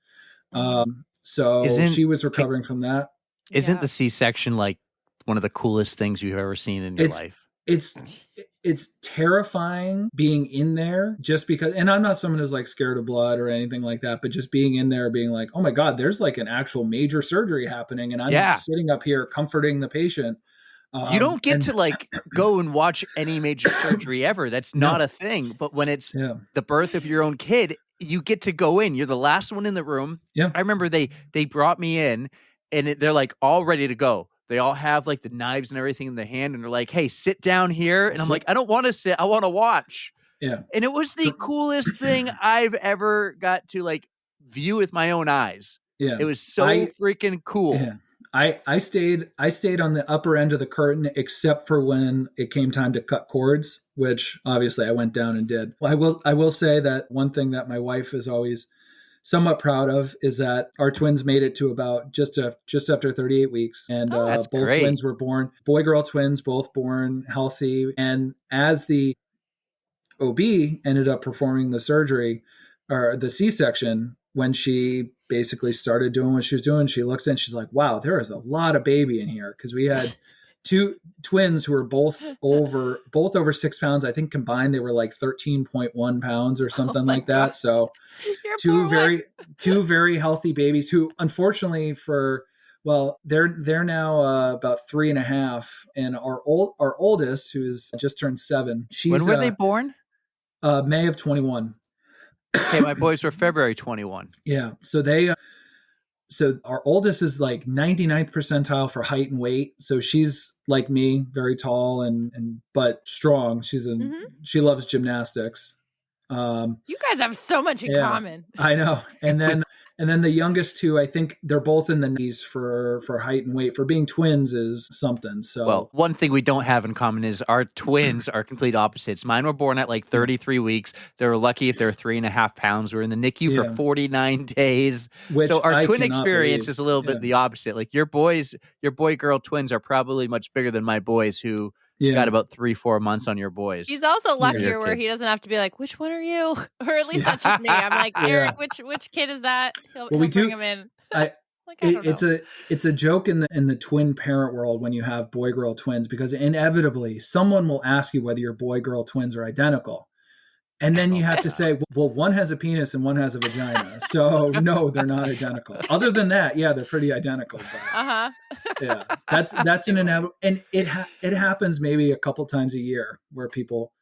So she was recovering from that. Isn't the C-section like one of the coolest things you've ever seen in your life? It's terrifying being in there just because, and I'm not someone who's like scared of blood or anything like that, but just being in there being like, oh my God, there's like an actual major surgery happening. And I'm sitting up here comforting the patient. You don't get to like go and watch any major surgery ever. That's not a thing. But when it's the birth of your own kid, you get to go in. You're the last one in the room. Yeah. I remember they brought me in and they're like all ready to go. They all have like the knives and everything in their hand, and they're like, "Hey, sit down here." And I'm like, "I don't want to sit. I want to watch." Yeah. And it was the coolest thing I've ever got to like view with my own eyes. Yeah. It was so freaking cool. Yeah. I stayed on the upper end of the curtain, except for when it came time to cut cords, which obviously I went down and did. I will say that one thing that my wife is always somewhat proud of is that our twins made it to about just after 38 weeks. And both great. Twins were born, boy-girl twins, both born healthy. And as the OB ended up performing the surgery or the C-section, when she basically started doing what she was doing, she looks in, she's like, wow, there is a lot of baby in here. Because we had 2 twins who were both over 6 pounds. I think combined they were like 13.1 pounds or something like that. God. So two very healthy babies who unfortunately they're now about 3.5. And our oldest, who's just turned 7. When were they born? May of 21. Okay, my boys were February 21. Yeah. So our oldest is like 99th percentile for height and weight. So she's like me, very tall but strong. She loves gymnastics. You guys have so much in common. I know. And then the youngest 2, I think they're both in the 90s for height and weight. For being twins is something. So well, one thing we don't have in common is our twins are complete opposites. Mine were born at like 33 weeks. They were lucky if they're 3.5 pounds. We were in the NICU for 49 days. So our twin experience is a little bit the opposite. Like your boy-girl twins are probably much bigger than my boys who got about 3-4 months on your boys. He's also luckier where he doesn't have to be like, which one are you? Or at least that's just me. I'm like, Eric, which kid is that? He'll bring him in. Like, I don't know. It's a joke in the twin parent world when you have boy girl twins, because inevitably someone will ask you whether your boy girl twins are identical. And then you have to say, well, one has a penis and one has a vagina. So no, they're not identical. Other than that, yeah, they're pretty identical. But, yeah, that's an inevitable, and it happens maybe a couple times a year where people,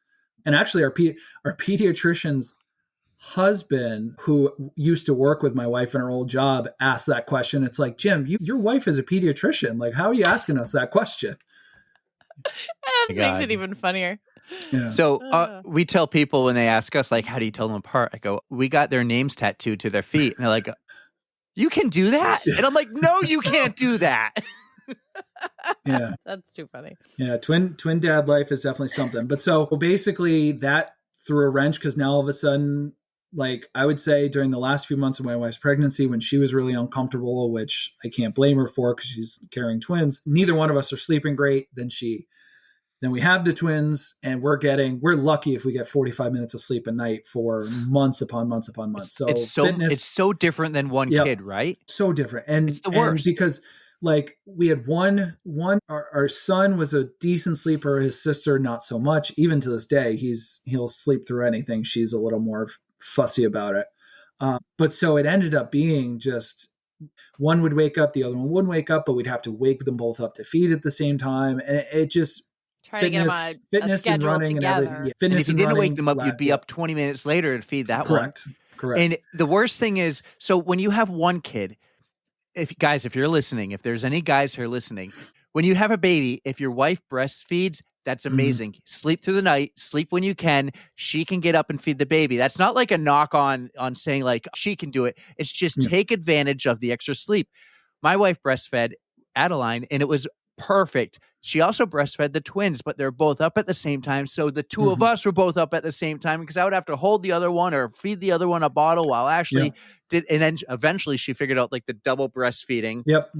and actually our pediatrician's husband, who used to work with my wife in her old job, asked that question. It's like, Jim, your wife is a pediatrician. Like, how are you asking us that question? That makes it even funnier. Yeah. So we tell people when they ask us, like, how do you tell them apart? I go, we got their names tattooed to their feet. And they're like, you can do that? And I'm like, no, you can't do that. Yeah. That's too funny. Yeah. Twin dad life is definitely something. But so basically that threw a wrench, because now all of a sudden, like, I would say during the last few months of my wife's pregnancy, when she was really uncomfortable, which I can't blame her for because she's carrying twins, neither one of us are sleeping great. Then we have the twins, and we're lucky if we get 45 minutes of sleep a night for months upon months upon months. So it's so different than one kid, right? So different. And it's the worst, because like we had our son was a decent sleeper. His sister, not so much. Even to this day, he'll sleep through anything. She's a little more fussy about it. But so it ended up being just one would wake up, the other one wouldn't wake up, but we'd have to wake them both up to feed at the same time. And it just, fitness and running together. And everything. Yeah, and if you didn't wake them up, you'd be up 20 minutes later to feed that one. Correct. And the worst thing is, so when you have one kid, if you're listening, if there's any guys who are listening, when you have a baby, if your wife breastfeeds, that's amazing. Sleep through the night, sleep when you can. She can get up and feed the baby. That's not like a knock on saying like she can do it. It's just take advantage of the extra sleep. My wife breastfed Adeline, and it was perfect. She also breastfed the twins, but they're both up at the same time. So the two of us were both up at the same time, because I would have to hold the other one or feed the other one a bottle while Ashley did. And then eventually she figured out like the double breastfeeding. Yep.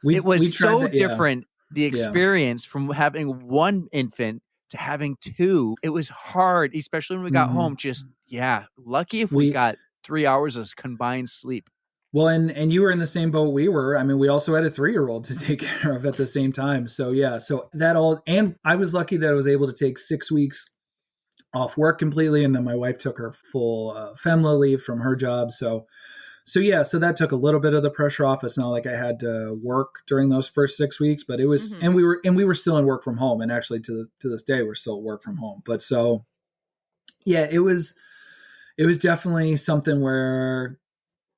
It was so different. The experience from having one infant to having two, it was hard, especially when we got home. Just, lucky if we got 3 hours of combined sleep. Well, and you were in the same boat we were. I mean, we also had a 3-year-old to take care of at the same time. So and I was lucky that I was able to take 6 weeks off work completely. And then my wife took her full FEMLA leave from her job. So that took a little bit of the pressure off. It's not like I had to work during those first 6 weeks, but it was, and we were still in work from home. And actually to this day, we're still at work from home. But so, yeah, it was definitely something where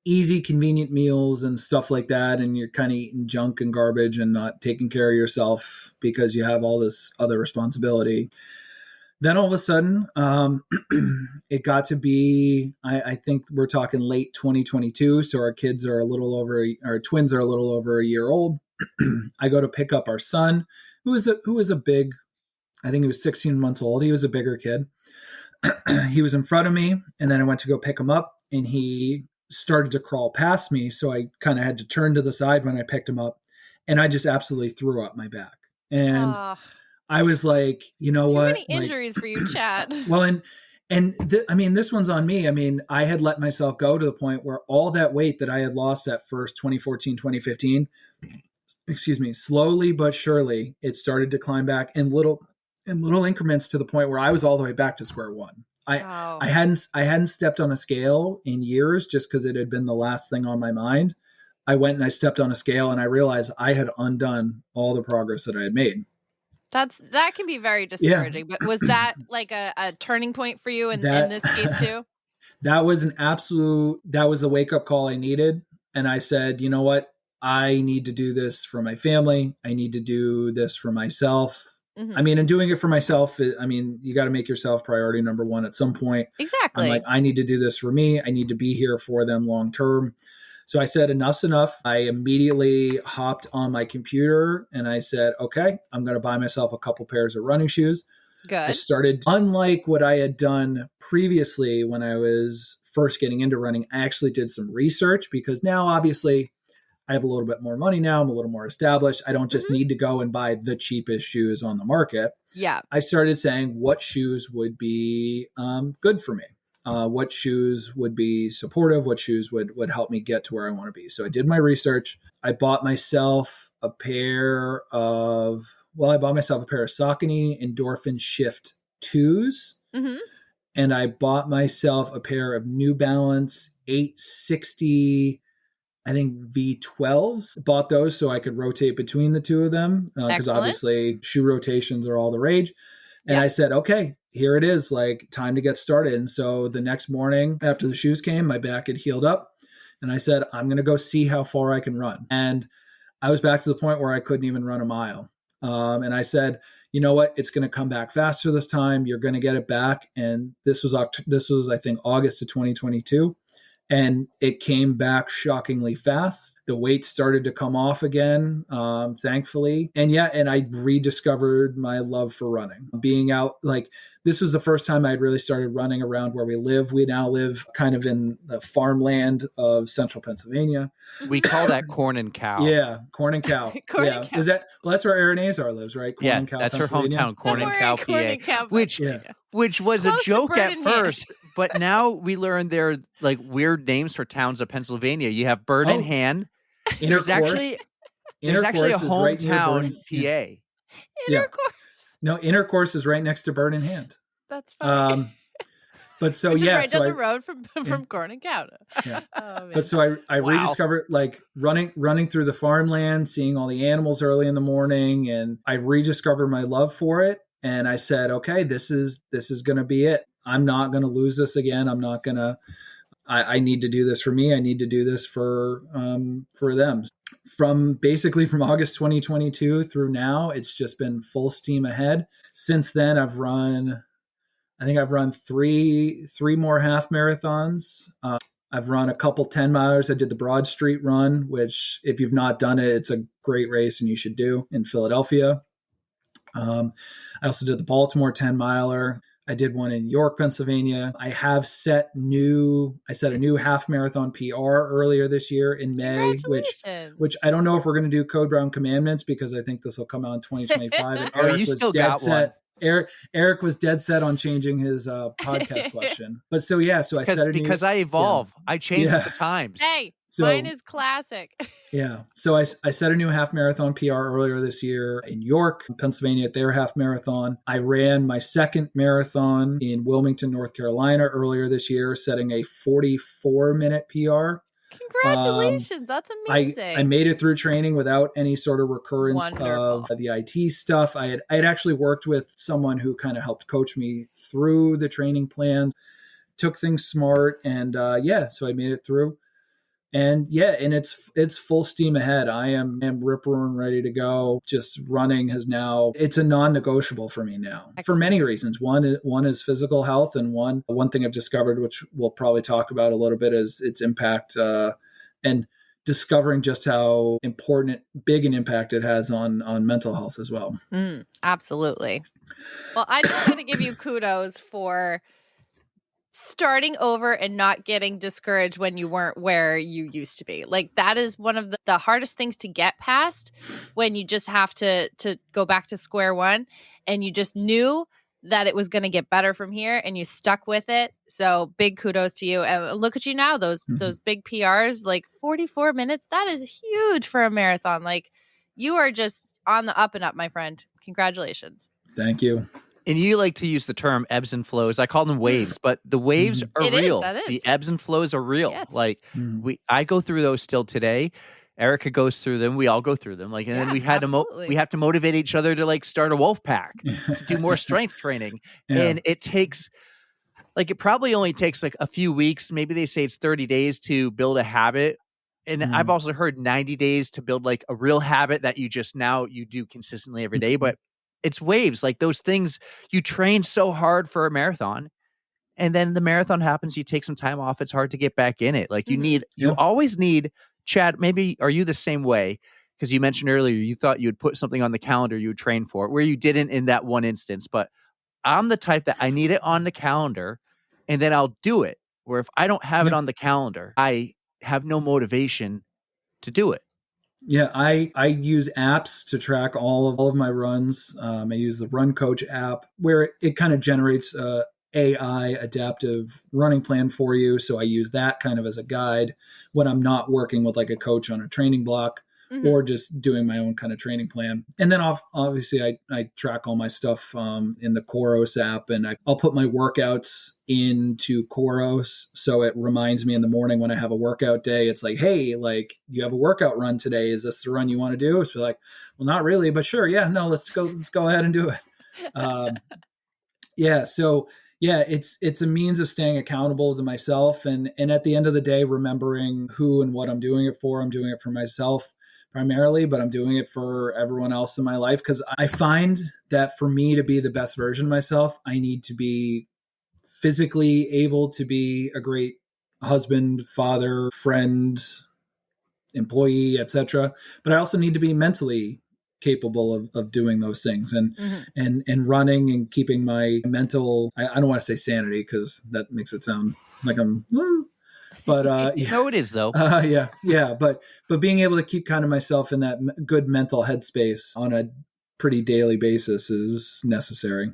easy, convenient meals and stuff like that. And you're kind of eating junk and garbage and not taking care of yourself because you have all this other responsibility. Then all of a sudden, it got to be, I think we're talking late 2022. So our twins are a little over a year old. I go to pick up our son, who was a big, I think he was 16 months old. He was a bigger kid. He was in front of me, and then I went to go pick him up, and he started to crawl past me. So I kind of had to turn to the side when I picked him up, and I just absolutely threw up my back. And I was like, you know what? Too many injuries for you, Chad. Well, I mean, this one's on me. I mean, I had let myself go to the point where all that weight that I had lost that first 2014, 2015, slowly but surely, it started to climb back in little increments to the point where I was all the way back to square one. I hadn't stepped on a scale in years just because it had been the last thing on my mind. I went and I stepped on a scale, and I realized I had undone all the progress that I had made. That can be very discouraging. But was that like a turning point for you in this case too? That was the wake up call I needed. And I said, you know what? I need to do this for my family. I need to do this for myself. I mean, and doing it for myself, I mean, you got to make yourself priority number one at some point. Exactly. I'm like, I need to do this for me. I need to be here for them long term. So I said, enough's enough. I immediately hopped on my computer and I said, okay, I'm going to buy myself a couple pairs of running shoes. Good. I started, unlike what I had done previously when I was first getting into running, I actually did some research, because now obviously I have a little bit more money now. I'm a little more established. I don't just need to go and buy the cheapest shoes on the market. Yeah. I started saying what shoes would be good for me. what shoes would be supportive, what shoes would help me get to where I want to be. So I did my research. I bought myself a pair of Saucony Endorphin Shift 2s. Mm-hmm. And I bought myself a pair of New Balance 860, I think V12s. Bought those so I could rotate between the two of them because obviously shoe rotations are all the rage. And I said, okay, here it is, like time to get started. And so the next morning after the shoes came, my back had healed up. And I said, I'm going to go see how far I can run. And I was back to the point where I couldn't even run a mile. And I said, you know what? It's going to come back faster this time. You're going to get it back. And this was, I think, August of 2022. And it came back shockingly fast. The weight started to come off again, thankfully. And I rediscovered my love for running. Being out, like, this was the first time I'd really started running around where we live. We now live kind of in the farmland of central Pennsylvania. We call that corn and cow. Yeah, corn and cow. And cow. Is that, well, that's where Erin Azar lives, right? Corn and cow, that's her hometown, Corn and Cow, PA. Which was Close a joke at first, Hand. but now we learned they're like weird names for towns of Pennsylvania. You have Bird in Hand. There's actually a hometown, PA. Intercourse. No, Intercourse is right next to Bird in Hand. That's funny. But so Which is right so down the road from Corn and Cow. Yeah. Oh, but so I rediscovered, like, running through the farmland, seeing all the animals early in the morning, and I rediscovered my love for it. And I said, okay, this is going to be it. I'm not going to lose this again. I'm not going to. I need to do this for me. I need to do this for them. From August 2022 through now, it's just been full steam ahead. Since then, I've run three more half marathons. I've run a couple 10 milers. I did the Broad Street Run, which if you've not done it, it's a great race and you should do, in Philadelphia. I also did the Baltimore 10 miler. I did one in York, Pennsylvania. I have set a new half marathon PR earlier this year in May, which I don't know if we're going to do Code Brown Commandments because I think this will come out in 2025. And you still got one. Eric was dead set on changing his podcast question. But so I set because I evolve. Yeah. I change with the times. Hey, mine is classic. Yeah. So I set a new half marathon PR earlier this year in York, Pennsylvania at their half marathon. I ran my second marathon in Wilmington, North Carolina earlier this year, setting a 44-minute PR. Congratulations. That's amazing. I made it through training without any sort of recurrence of the IT stuff. I had actually worked with someone who kind of helped coach me through the training plans, took things smart, and so I made it through. And it's full steam ahead. I am rip roaring ready to go. Just running it's a non-negotiable for me now. Excellent. For many reasons. One is physical health, and one thing I've discovered, which we'll probably talk about a little bit, is its impact and discovering just how big an impact it has on mental health as well. Absolutely. Well, I'm just going to give you kudos for starting over and not getting discouraged when you weren't where you used to be. Like, that is one of the hardest things to get past, when you just have to go back to square one, and you just knew that it was going to get better from here and you stuck with it. So big kudos to you. And look at you now, those big PRs, like 44 minutes. That is huge for a marathon. Like, you are just on the up and up, my friend. Congratulations. Thank you. And you like to use the term ebbs and flows. I call them waves, but the waves are real. The ebbs and flows are real. Yes. Like I go through those still today. Erica goes through them. We all go through them. Like, and then we had we have to motivate each other to, like, start a wolf pack to do more strength training. Yeah. And it takes, like, it probably only takes like a few weeks. Maybe they say it's 30 days to build a habit. And I've also heard 90 days to build, like, a real habit that you do consistently every day. But it's waves. Like, those things, you train so hard for a marathon, and then the marathon happens, you take some time off. It's hard to get back in it. Like, you always need, Chad, maybe are you the same way? Because you mentioned earlier you thought you would put something on the calendar you would train for, where you didn't in that one instance. But I'm the type that I need it on the calendar, and then I'll do it. Where if I don't have it on the calendar, I have no motivation to do it. Yeah, I use apps to track all of my runs. I use the Run Coach app, where it kind of generates AI adaptive running plan for you. So I use that kind of as a guide when I'm not working with like a coach on a training block. Or just doing my own kind of training plan. And then obviously I track all my stuff in the Koros app, and I'll put my workouts into Koros. So it reminds me in the morning when I have a workout day, it's like, hey, like, you have a workout run today. Is this the run you want to do? So like, well, not really, but sure. Yeah, no, let's go ahead and do it. Yeah. So yeah, it's a means of staying accountable to myself. And at the end of the day, remembering who and what I'm doing it for. I'm doing it for myself primarily, but I'm doing it for everyone else in my life. Cause I find that for me to be the best version of myself, I need to be physically able to be a great husband, father, friend, employee, etc. But I also need to be mentally capable of doing those things and running and keeping my mental, I don't want to say sanity because that makes it sound like I'm, but yeah. No, it is though. Yeah. But being able to keep kind of myself in that good mental headspace on a pretty daily basis is necessary.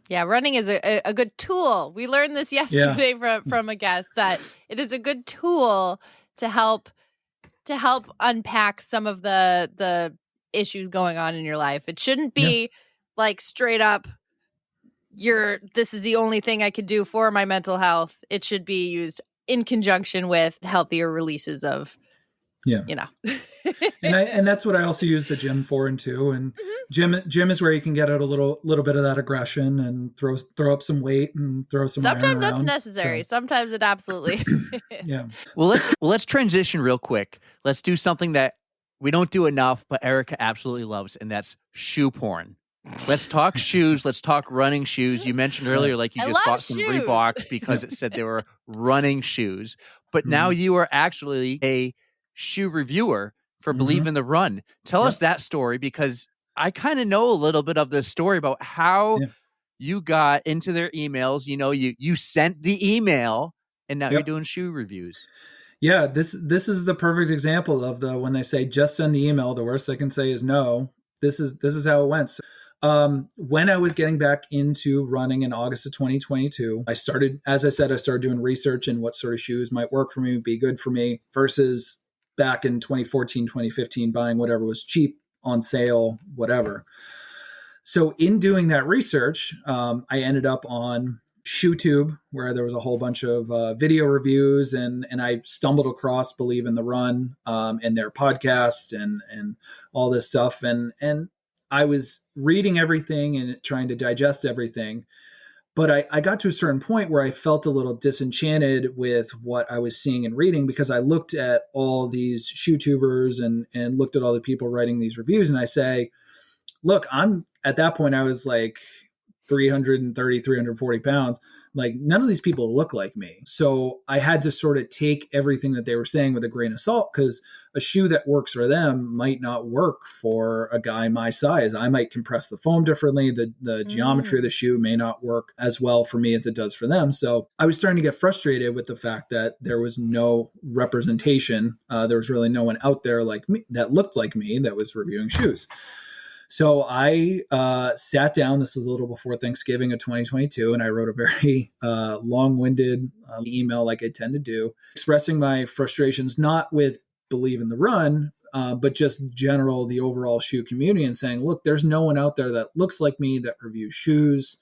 Yeah, running is a good tool. We learned this yesterday from a guest that it is a good tool to help unpack some of the issues going on in your life. It shouldn't be like straight up, this is the only thing I could do for my mental health. It should be used in conjunction with healthier releases of, and that's what I also use the gym for too. And gym is where you can get out a little bit of that aggression and throw up some weight and throw some iron sometimes that's around. necessary. So. Sometimes it absolutely. Yeah. Well, let's transition real quick. Let's do something that we don't do enough, but Erica absolutely loves, and that's shoe porn. Let's talk shoes. Let's talk running shoes. You mentioned earlier, like you just bought some Reeboks because it said they were running shoes. But now you are actually a shoe reviewer for Believe in the Run. Tell us that story, because I kind of know a little bit of the story about how you got into their emails. You know, you sent the email, and now you're doing shoe reviews. Yeah, this is the perfect example of when they say just send the email, the worst they can say is no. This is how it went. So, when I was getting back into running in August of 2022, I started doing research in what sort of shoes might work for me, be good for me, versus back in 2014, 2015, buying whatever was cheap on sale, whatever. So in doing that research, I ended up on ShoeTube, where there was a whole bunch of video reviews, and I stumbled across Believe in the Run and their podcast and all this stuff. And I was reading everything and trying to digest everything. But I got to a certain point where I felt a little disenchanted with what I was seeing and reading, because I looked at all these ShoeTubers and looked at all the people writing these reviews, and I say, look, at that point I was like 330, 340 pounds. Like, none of these people look like me. So I had to sort of take everything that they were saying with a grain of salt, because a shoe that works for them might not work for a guy my size. I might compress the foam differently. The geometry of the shoe may not work as well for me as it does for them. So I was starting to get frustrated with the fact that there was no representation. There was really no one out there like me that looked like me that was reviewing shoes. So I sat down, this is a little before Thanksgiving of 2022, and I wrote a very long-winded email, like I tend to do, expressing my frustrations, not with Believe in the Run, but just the overall shoe community, and saying, look, there's no one out there that looks like me that reviews shoes.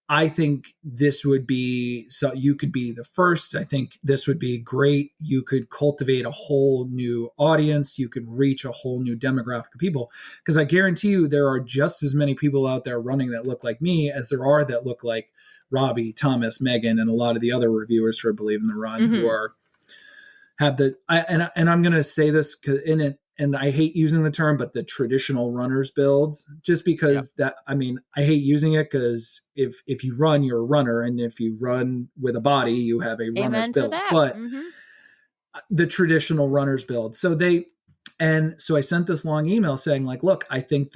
I think this would be, so you could be the first. I think this would be great. You could cultivate a whole new audience. You could reach a whole new demographic of people. Because I guarantee you there are just as many people out there running that look like me as there are that look like Robbie, Thomas, Megan, and a lot of the other reviewers for Believe in the Run who I'm going to say this and I hate using the term, but the traditional runners build, just because I hate using it, because if you run, you're a runner. And if you run with a body, you have a runner's build, but the traditional runners build. So I sent this long email saying, like, look, I think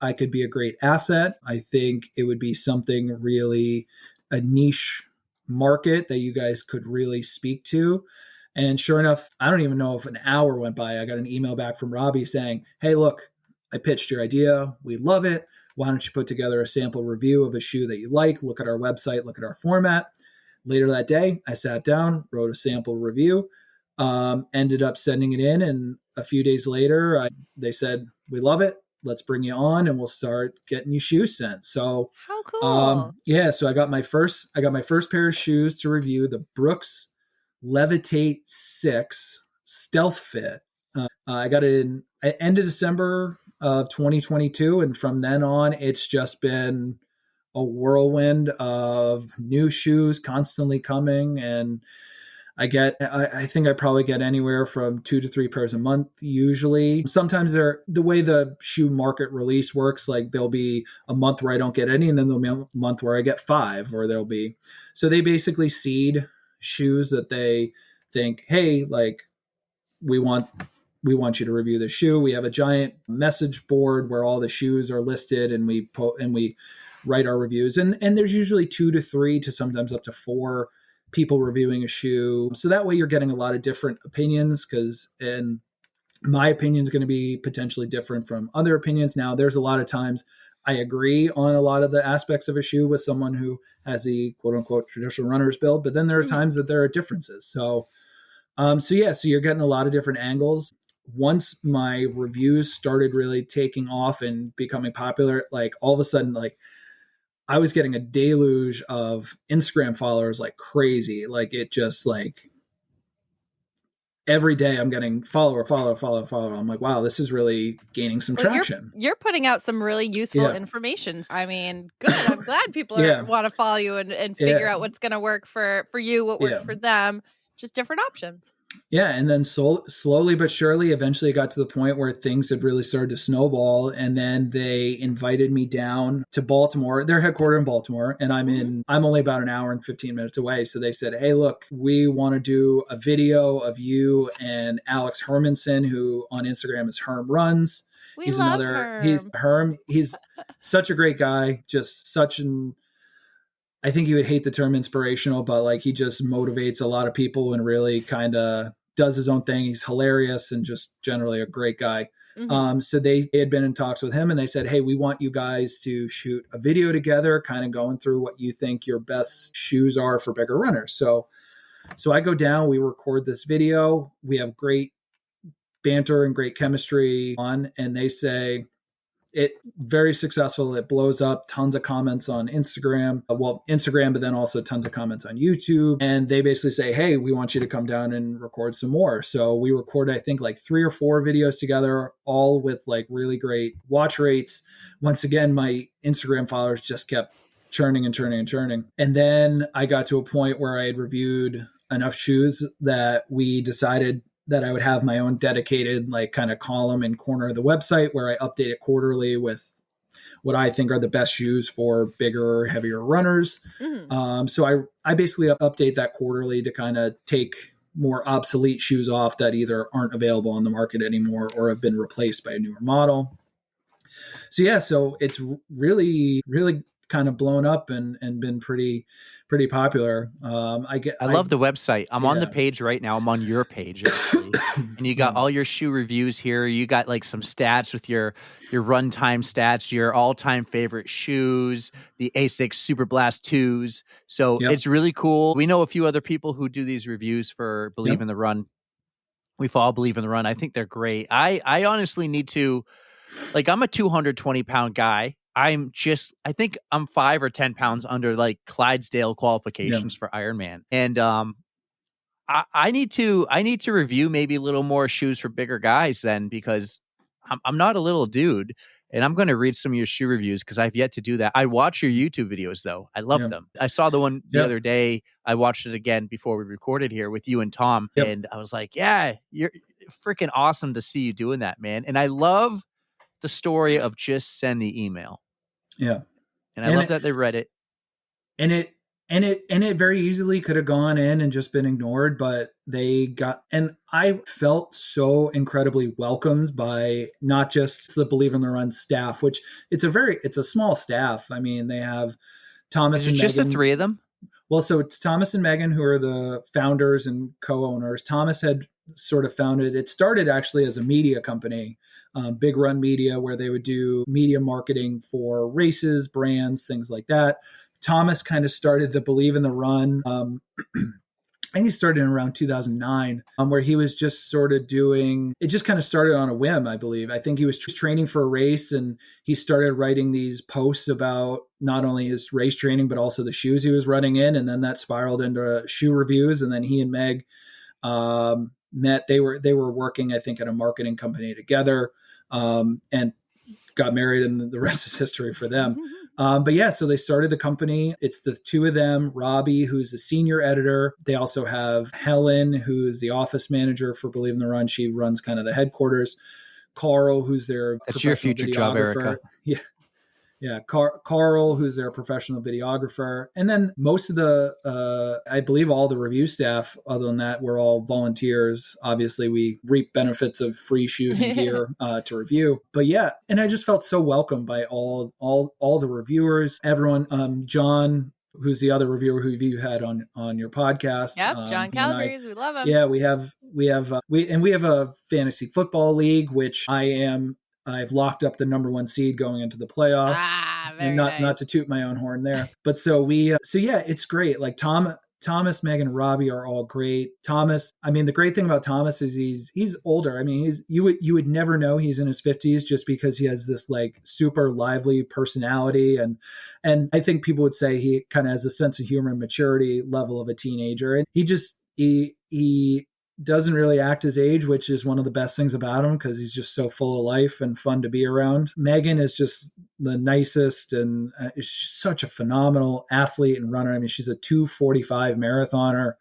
I could be a great asset. I think it would be something really, a niche market that you guys could really speak to. And sure enough, I don't even know if an hour went by, I got an email back from Robbie saying, hey, look, I pitched your idea. We love it. Why don't you put together a sample review of a shoe that you like? Look at our website, look at our format. Later that day, I sat down, wrote a sample review, ended up sending it in. And a few days later, they said, we love it. Let's bring you on and we'll start getting you shoes sent. So How cool. so I got my first pair of shoes to review, the Brooks Levitate 6 Stealth Fit. I got it in end of December of 2022. And from then on, it's just been a whirlwind of new shoes constantly coming. And I think I probably get anywhere from 2 to 3 pairs a month usually. Sometimes the way the shoe market release works, like there'll be a month where I don't get any, and then there'll be a month where I get 5, or so they basically seed shoes that they think, hey, like we want you to review the shoe. We have a giant message board where all the shoes are listed, and we write our reviews. And there's usually 2 to 3 to sometimes up to 4 people reviewing a shoe. So that way you're getting a lot of different opinions, and my opinion is going to be potentially different from other opinions. Now, there's a lot of times I agree on a lot of the aspects of a shoe with someone who has the quote unquote traditional runner's build, but then there are times that there are differences. So you're getting a lot of different angles. Once my reviews started really taking off and becoming popular, like all of a sudden, like I was getting a deluge of Instagram followers like crazy. Like it just like every day I'm getting follower. I'm like, wow, this is really gaining some traction. You're putting out some really useful information. I mean, good. I'm glad people want to follow you and figure out what's going to work for you, what works for them, just different options. Yeah. And then slowly but surely, eventually it got to the point where things had really started to snowball. And then they invited me down to Baltimore. They're headquartered in Baltimore, and I'm only about an hour and 15 minutes away. So they said, hey, look, we want to do a video of you and Alex Hermanson, who on Instagram is Herm Runs. He's Herm. He's such a great guy. Just such an, I think you would hate the term inspirational, but like he just motivates a lot of people and really kind of does his own thing. He's hilarious and just generally a great guy. Mm-hmm. So they had been in talks with him, and they said, hey, we want you guys to shoot a video together, kind of going through what you think your best shoes are for bigger runners. So I go down, we record this video. We have great banter and great chemistry on, and they say, it very successful. It blows up, tons of comments on Instagram, but then also tons of comments on YouTube. And they basically say, hey, we want you to come down and record some more. So we recorded, I think like 3 or 4 videos together, all with like really great watch rates. Once again, my Instagram followers just kept churning. And then I got to a point where I had reviewed enough shoes that we decided that I would have my own dedicated like kind of column and corner of the website where I update it quarterly with what I think are the best shoes for bigger, heavier runners. Mm-hmm. So I basically update that quarterly to kind of take more obsolete shoes off that either aren't available on the market anymore or have been replaced by a newer model. So it's really, really kind of blown up and been pretty popular. I love the website. I'm on the page right now. I'm on your page actually. And you got all your shoe reviews here. You got like some stats with your runtime stats, your all-time favorite shoes, the Asics Super Blast 2s. So it's really cool. We know a few other people who do these reviews for Believe in the Run. We all Believe in the Run. I think they're great. I honestly need to, like, I'm a 220-pound guy. I think I'm 5 or 10 pounds under like Clydesdale qualifications for Ironman. And I need to review maybe a little more shoes for bigger guys then, because I'm not a little dude, and I'm going to read some of your shoe reviews because I've yet to do that. I watch your YouTube videos though. I love them. I saw the one the other day. I watched it again before we recorded here with you and Tom. And I was like, yeah, you're freaking awesome to see you doing that, man. And I love the story of just send the email. Yeah. And I love that they read it. And it very easily could have gone in and just been ignored, but and I felt so incredibly welcomed by not just the Believe in the Run staff, which it's a small staff. I mean, they have Thomas and Megan. Just the 3 of them? Well, so it's Thomas and Megan, who are the founders and co-owners. Thomas had sort of founded, it started actually as a media company, Big Run Media, where they would do media marketing for races, brands, things like that. Thomas kind of started the Believe in the Run. I think he started in around 2009, where he was just sort of doing, it just kind of started on a whim, I believe. I think he was training for a race, and he started writing these posts about not only his race training, but also the shoes he was running in. And then that spiraled into shoe reviews. And then he and Meg met. They were working, I think, at a marketing company together, and got married, and the rest is history for them. But yeah, so they started the company. It's the two of them, Robbie, who's a senior editor. They also have Helen, who's the office manager for Believe in the Run. She runs kind of the headquarters. Carl, who's their That's your future job, Erica. Yeah. Yeah, Carl, who's their professional videographer. And then most of the, I believe all the review staff, other than that, we're all volunteers. Obviously, we reap benefits of free shoes and gear to review. But yeah, and I just felt so welcomed by all the reviewers, everyone. John, who's the other reviewer who you had on your podcast. Yep, John Calabrese, we love him. Yeah, we have a fantasy football league, which I've locked up the number 1 seed going into the playoffs, and not to toot my own horn there. But so yeah, it's great. Like Thomas, Meg, and Robbie are all great. Thomas, I mean, the great thing about Thomas is he's older. I mean, you would never know he's in his 50s just because he has this like super lively personality, and I think people would say he kind of has a sense of humor and maturity level of a teenager. And he doesn't really act his age, which is one of the best things about him because he's just so full of life and fun to be around. Megan is just the nicest, and is such a phenomenal athlete and runner. I mean, she's a 2:45 marathoner.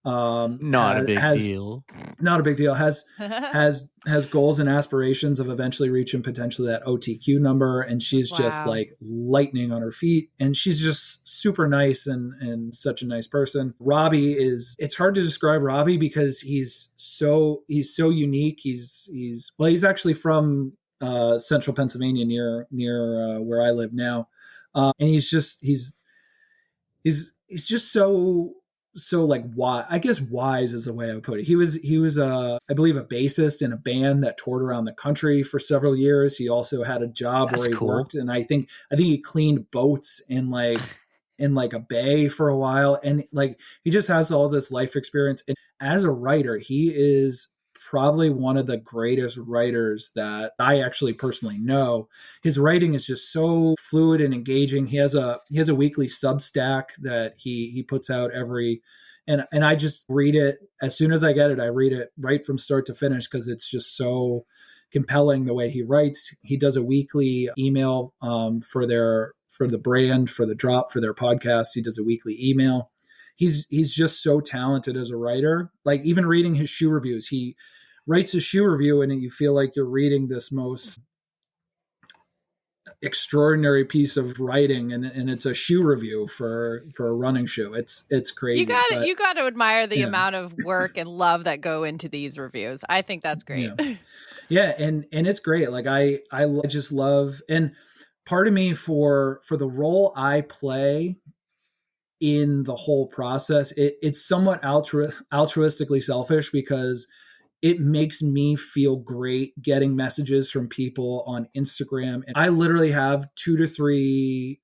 Not a big deal. Not a big deal. Has goals and aspirations of eventually reaching potentially that OTQ number, and she's just like lightning on her feet, and she's just super nice and such a nice person. Robbie it's hard to describe Robbie because he's so unique. He's actually from central Pennsylvania near where I live now, and he's just so like wise is the way I would put it. He was I believe a bassist in a band that toured around the country for several years. He also had a job where he worked, and I think he cleaned boats in a bay for a while, and like he just has all this life experience. And as a writer, he is probably one of the greatest writers that I actually personally know. His writing is just so fluid and engaging. He has a weekly Substack that he puts out and I just read it as soon as I get it. I read it right from start to finish because it's just so compelling the way he writes. He does a weekly email for the brand, for the drop, for their podcast. He does a weekly email. He's just so talented as a writer. Like even reading his shoe reviews, he writes a shoe review and you feel like you're reading this most extraordinary piece of writing, and it's a shoe review for a running shoe. It's crazy. You got to admire the amount of work and love that go into these reviews. I think that's great. Yeah, and it's great. Like I just love, and part of me for the role I play in the whole process, it's somewhat altruistically selfish because it makes me feel great getting messages from people on Instagram. And I literally have 2 to 3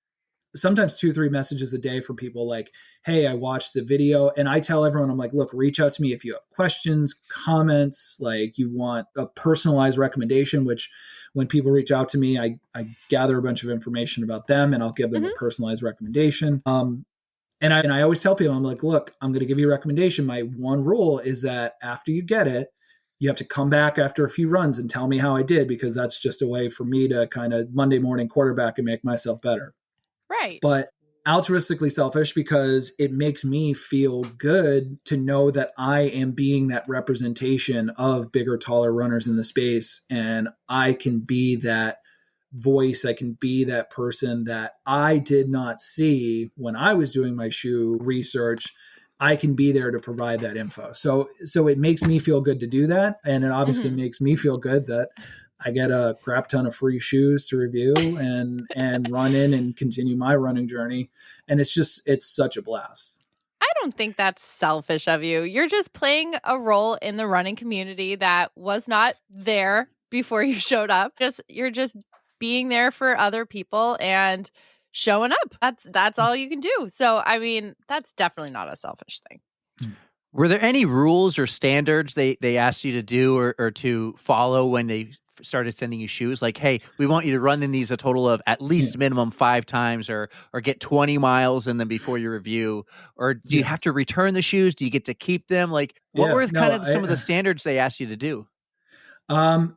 messages a day from people like, hey, I watched the video. And I tell everyone, I'm like, look, reach out to me if you have questions, comments, like you want a personalized recommendation, which when people reach out to me, I gather a bunch of information about them and I'll give them a personalized recommendation. And I always tell people, I'm like, look, I'm going to give you a recommendation. My one rule is that after you get it, you have to come back after a few runs and tell me how I did, because that's just a way for me to kind of Monday morning quarterback and make myself better. Right. But altruistically selfish because it makes me feel good to know that I am being that representation of bigger, taller runners in the space. And I can be that voice. I can be that person that I did not see when I was doing my shoe research. I can be there to provide that info. So it makes me feel good to do that. And it obviously makes me feel good that I get a crap ton of free shoes to review and run in and continue my running journey. And it's such a blast. I don't think that's selfish of you. You're just playing a role in the running community that was not there before you showed up. You're just being there for other people and showing up. That's all you can do. So, I mean, that's definitely not a selfish thing. Were there any rules or standards they asked you to do or to follow when they started sending you shoes? Like, hey, we want you to run in these a total of at least minimum 5 times or get 20 miles in them before your review? Or do you have to return the shoes? Do you get to keep them? Like, what were some of the standards they asked you to do?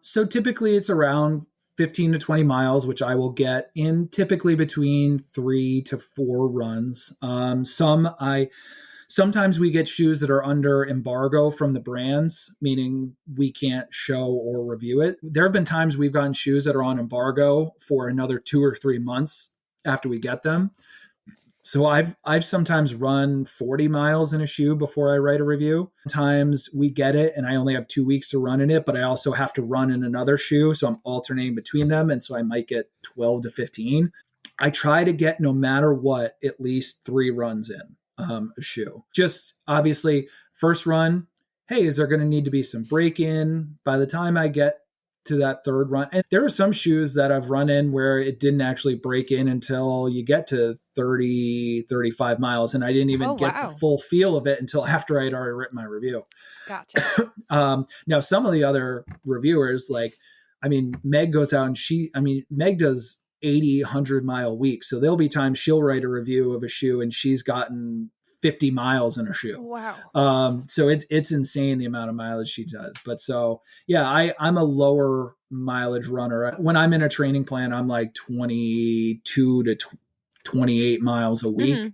So typically it's around 15 to 20 miles, which I will get in typically between 3 to 4 runs. Sometimes we get shoes that are under embargo from the brands, meaning we can't show or review it. There have been times we've gotten shoes that are on embargo for another 2 or 3 months after we get them. So I've sometimes run 40 miles in a shoe before I write a review. Sometimes we get it and I only have 2 weeks to run in it, but I also have to run in another shoe. So I'm alternating between them. And so I might get 12 to 15. I try to get, no matter what, at least 3 runs in a shoe. Just obviously first run, hey, is there going to need to be some break in by the time I get to that third run? And there are some shoes that I've run in where it didn't actually break in until you get to 30, 35 miles. And I didn't even get the full feel of it until after I had already written my review. Gotcha. Now, some of the other reviewers, Meg goes out and Meg does 80, 100-mile weeks. So there'll be times she'll write a review of a shoe and she's gotten 50 miles in a shoe. Wow. So it's insane the amount of mileage she does. But so, yeah, I'm a lower mileage runner. When I'm in a training plan, I'm like 22 to 28 miles a week. Mm-hmm.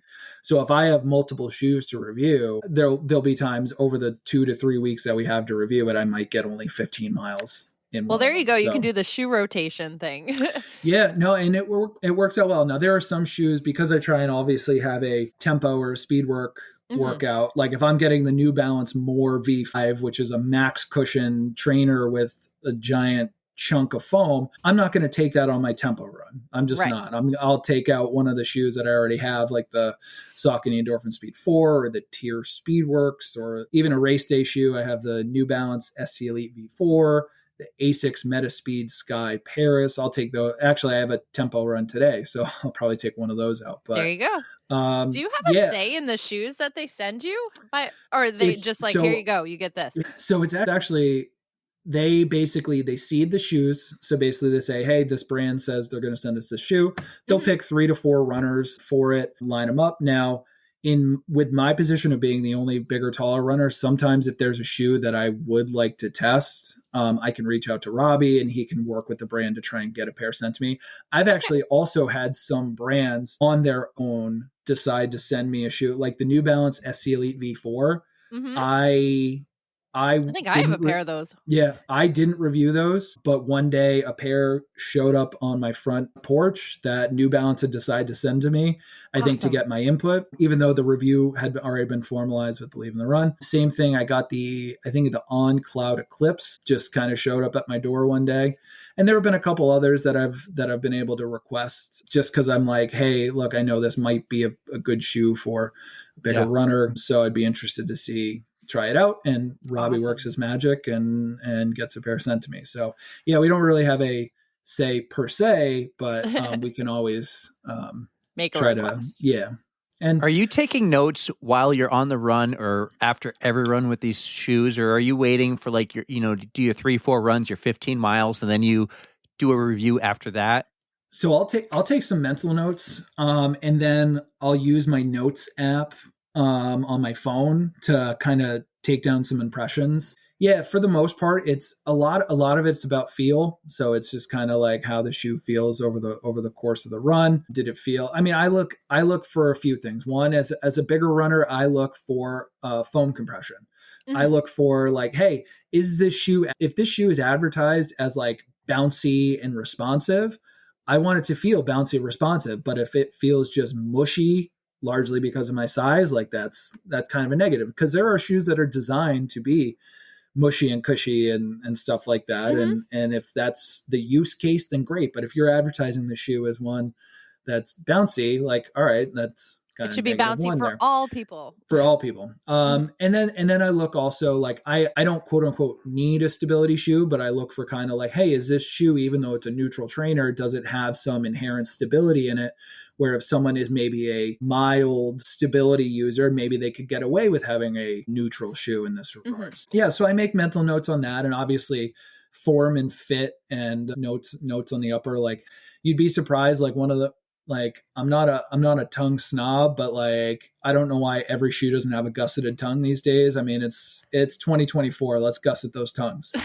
So if I have multiple shoes to review, there'll be times over the 2 to 3 weeks that we have to review it, I might get only 15 miles. Well, there you go. You can do the shoe rotation thing. Yeah, no, and it works out well. Now, there are some shoes, because I try and obviously have a tempo or a speed workout. Like if I'm getting the New Balance More V5, which is a max cushion trainer with a giant chunk of foam, I'm not going to take that on my tempo run. I'm just not. I'll take out one of the shoes that I already have, like the Saucony Endorphin Speed 4 or the Tier Speedworks, or even a race day shoe. I have the New Balance SC Elite V4, the Asics Metaspeed Sky Paris. I'll take those. Actually, I have a tempo run today, so I'll probably take one of those out. But there you go. Do you have a say in the shoes that they send you? Or are they just like, here you go, you get this? So it's actually, they seed the shoes. So basically they say, hey, this brand says they're going to send us this shoe. They'll pick 3 to 4 runners for it, line them up. Now, with my position of being the only bigger, taller runner, sometimes if there's a shoe that I would like to test, I can reach out to Robbie and he can work with the brand to try and get a pair sent to me. I've actually also had some brands on their own decide to send me a shoe, like the New Balance SC Elite V4. Mm-hmm. I think I have a pair of those. Yeah, I didn't review those, but one day a pair showed up on my front porch that New Balance had decided to send to me, I think to get my input, even though the review had already been formalized with Believe in the Run. Same thing, I got the On Cloud Eclipse just kind of showed up at my door one day. And there have been a couple others that I've been able to request just because I'm like, hey, look, I know this might be a good shoe for a bigger runner, so I'd be interested to try it out. And Robbie works his magic and gets a pair sent to me. So yeah, we don't really have a say per se, but we can always make a request. And are you taking notes while you're on the run or after every run with these shoes, or are you waiting for like your, do your 3-4 runs, your 15 miles, and then you do a review after that? So I'll take some mental notes, and then I'll use my notes app on my phone to kind of take down some impressions. Yeah, for the most part, it's a lot of it's about feel. So it's just kind of like how the shoe feels over the course of the run. Did it feel? I mean, I look for a few things. One, as a bigger runner, I look for foam compression. Mm-hmm. I look for like, hey, if this shoe is advertised as like bouncy and responsive, I want it to feel bouncy and responsive. But if it feels just mushy, largely because of my size, like that's kind of a negative, because there are shoes that are designed to be mushy and cushy and stuff like that. Mm-hmm. And if that's the use case, then great. But if you're advertising the shoe as one that's bouncy, like, all right, that's It should be bouncy for all people. For all people. And then I look also like I don't quote unquote need a stability shoe, but I look for kind of like, hey, is this shoe, even though it's a neutral trainer, does it have some inherent stability in it? Where if someone is maybe a mild stability user, maybe they could get away with having a neutral shoe in this regards. Yeah, so I make mental notes on that, and obviously form and fit and notes on the upper. Like you'd be surprised, like one of the I'm not a tongue snob, but like I don't know why every shoe doesn't have a gusseted tongue these days. I mean, it's 2024. Let's gusset those tongues.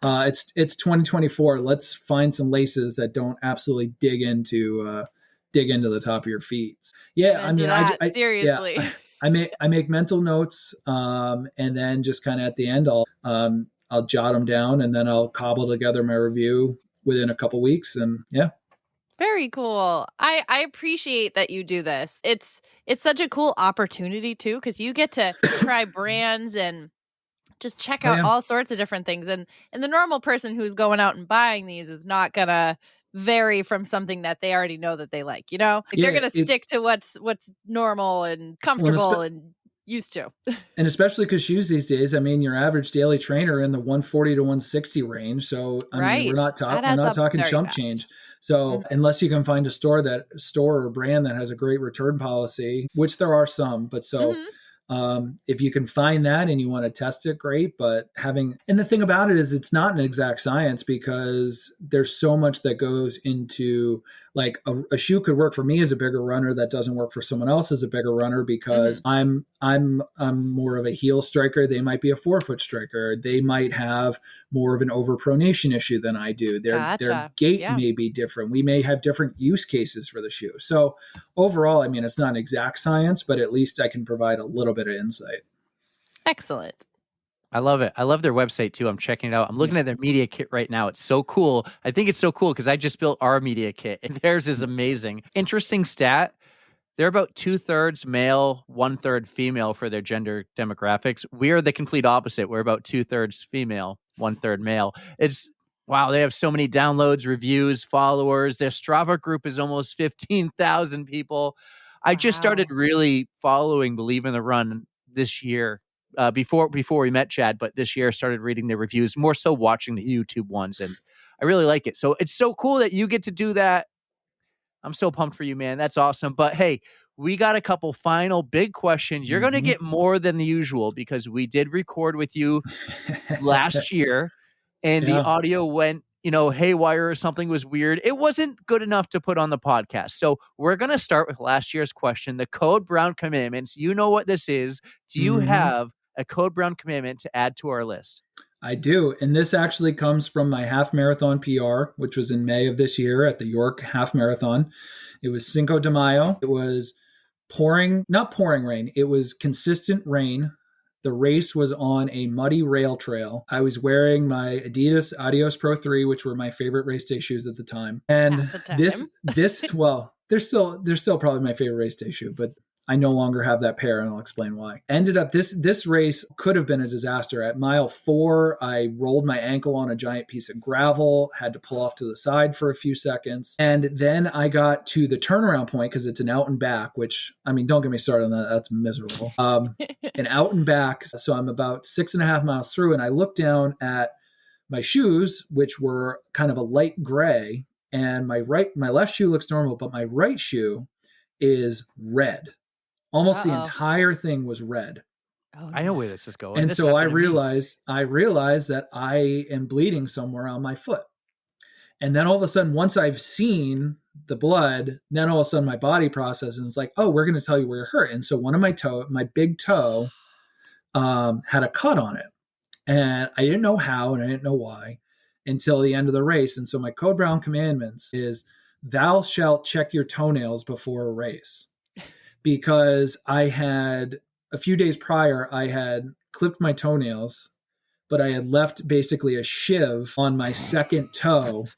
It's 2024. Let's find some laces that don't absolutely dig into the top of your feet. Yeah, I mean, I seriously. Yeah, I make mental notes, and then just kind of at the end, I'll jot them down, and then I'll cobble together my review within a couple weeks, and yeah. Very cool. I appreciate that you do this. It's such a cool opportunity too, because you get to try brands and just check out all sorts of different things. And the normal person who's going out and buying these is not gonna vary from something that they already know that they like. You know, like they're gonna stick to what's normal and comfortable and used to. And especially because shoes these days, I mean, your average daily trainer in the 140 to 160 range. So I mean, we're not talking chump change. So unless you can find a store or brand that has a great return policy, which there are some, but if you can find that and you want to test it, great. But and the thing about it is it's not an exact science, because there's so much that goes into, like a shoe could work for me as a bigger runner that doesn't work for someone else as a bigger runner, because I'm more of a heel striker. They might be a 4-foot striker. They might have more of an overpronation issue than I do. Their gait may be different. We may have different use cases for the shoe. So overall, I mean, it's not an exact science, but at least I can provide a little bit of insight. Excellent. I love it. I love their website too. I'm checking it out. I'm looking at their media kit right now. It's so cool. I think it's so cool because I just built our media kit and theirs is amazing. Interesting stat. They're about 2/3 male, 1/3 female for their gender demographics. We are the complete opposite. We're about 2/3 female, 1/3 male. It's wow. They have so many downloads, reviews, followers. Their Strava group is almost 15,000 people. I just started really following Believe in the Run this year. Before we met Chad, but this year I started reading the reviews, more so watching the YouTube ones, and I really like it. So it's so cool that you get to do that. I'm so pumped for you, man. That's awesome. But hey, we got a couple final big questions. You're going to get more than the usual because we did record with you last year and the audio went, haywire or something was weird. It wasn't good enough to put on the podcast. So we're going to start with last year's question, the Code Brown Commandments. You know what this is. Do you have a Code Brown commandment to add to our list? I do. And this actually comes from my half marathon PR, which was in May of this year at the York Half Marathon. It was Cinco de Mayo. It was not pouring rain. It was consistent rain. The race was on a muddy rail trail. I was wearing my Adidas Adios Pro 3, which were my favorite race day shoes at the time. And they're still probably my favorite race day shoe, but I no longer have that pair, and I'll explain why. Ended up, this race could have been a disaster. At mile 4, I rolled my ankle on a giant piece of gravel, had to pull off to the side for a few seconds. And then I got to the turnaround point because it's an out and back, which, I mean, don't get me started on that. That's miserable. An out and back. So I'm about 6.5 miles through, and I look down at my shoes, which were kind of a light gray, and my left shoe looks normal, but my right shoe is red. Almost the entire thing was red. Oh, I know where this is going. And so I realized that I am bleeding somewhere on my foot. And then all of a sudden, once I've seen the blood, then all of a sudden my body processes and it's like, oh, we're going to tell you where you're hurt. And so one of my big toe, had a cut on it. And I didn't know how and I didn't know why until the end of the race. And so my Code Brown commandments is, thou shalt check your toenails before a race. Because I had, a few days prior, I had clipped my toenails, but I had left basically a shiv on my second toe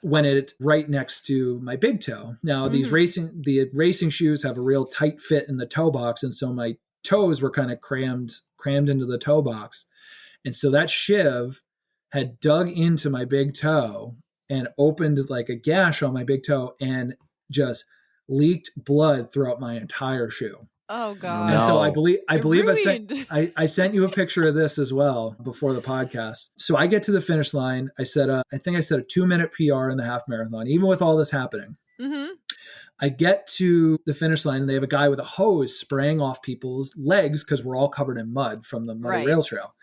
when it's right next to my big toe. Now, the racing shoes have a real tight fit in the toe box, and so my toes were kind of crammed into the toe box. And so that shiv had dug into my big toe and opened like a gash on my big toe and just leaked blood throughout my entire shoe. Oh God. And so I believe ruined. I sent you a picture of this as well before the podcast. So I get to the finish line. I think I set a 2-minute PR in the half marathon, even with all this happening. Mm-hmm. I get to the finish line and they have a guy with a hose spraying off people's legs because we're all covered in mud from the muddy rail trail.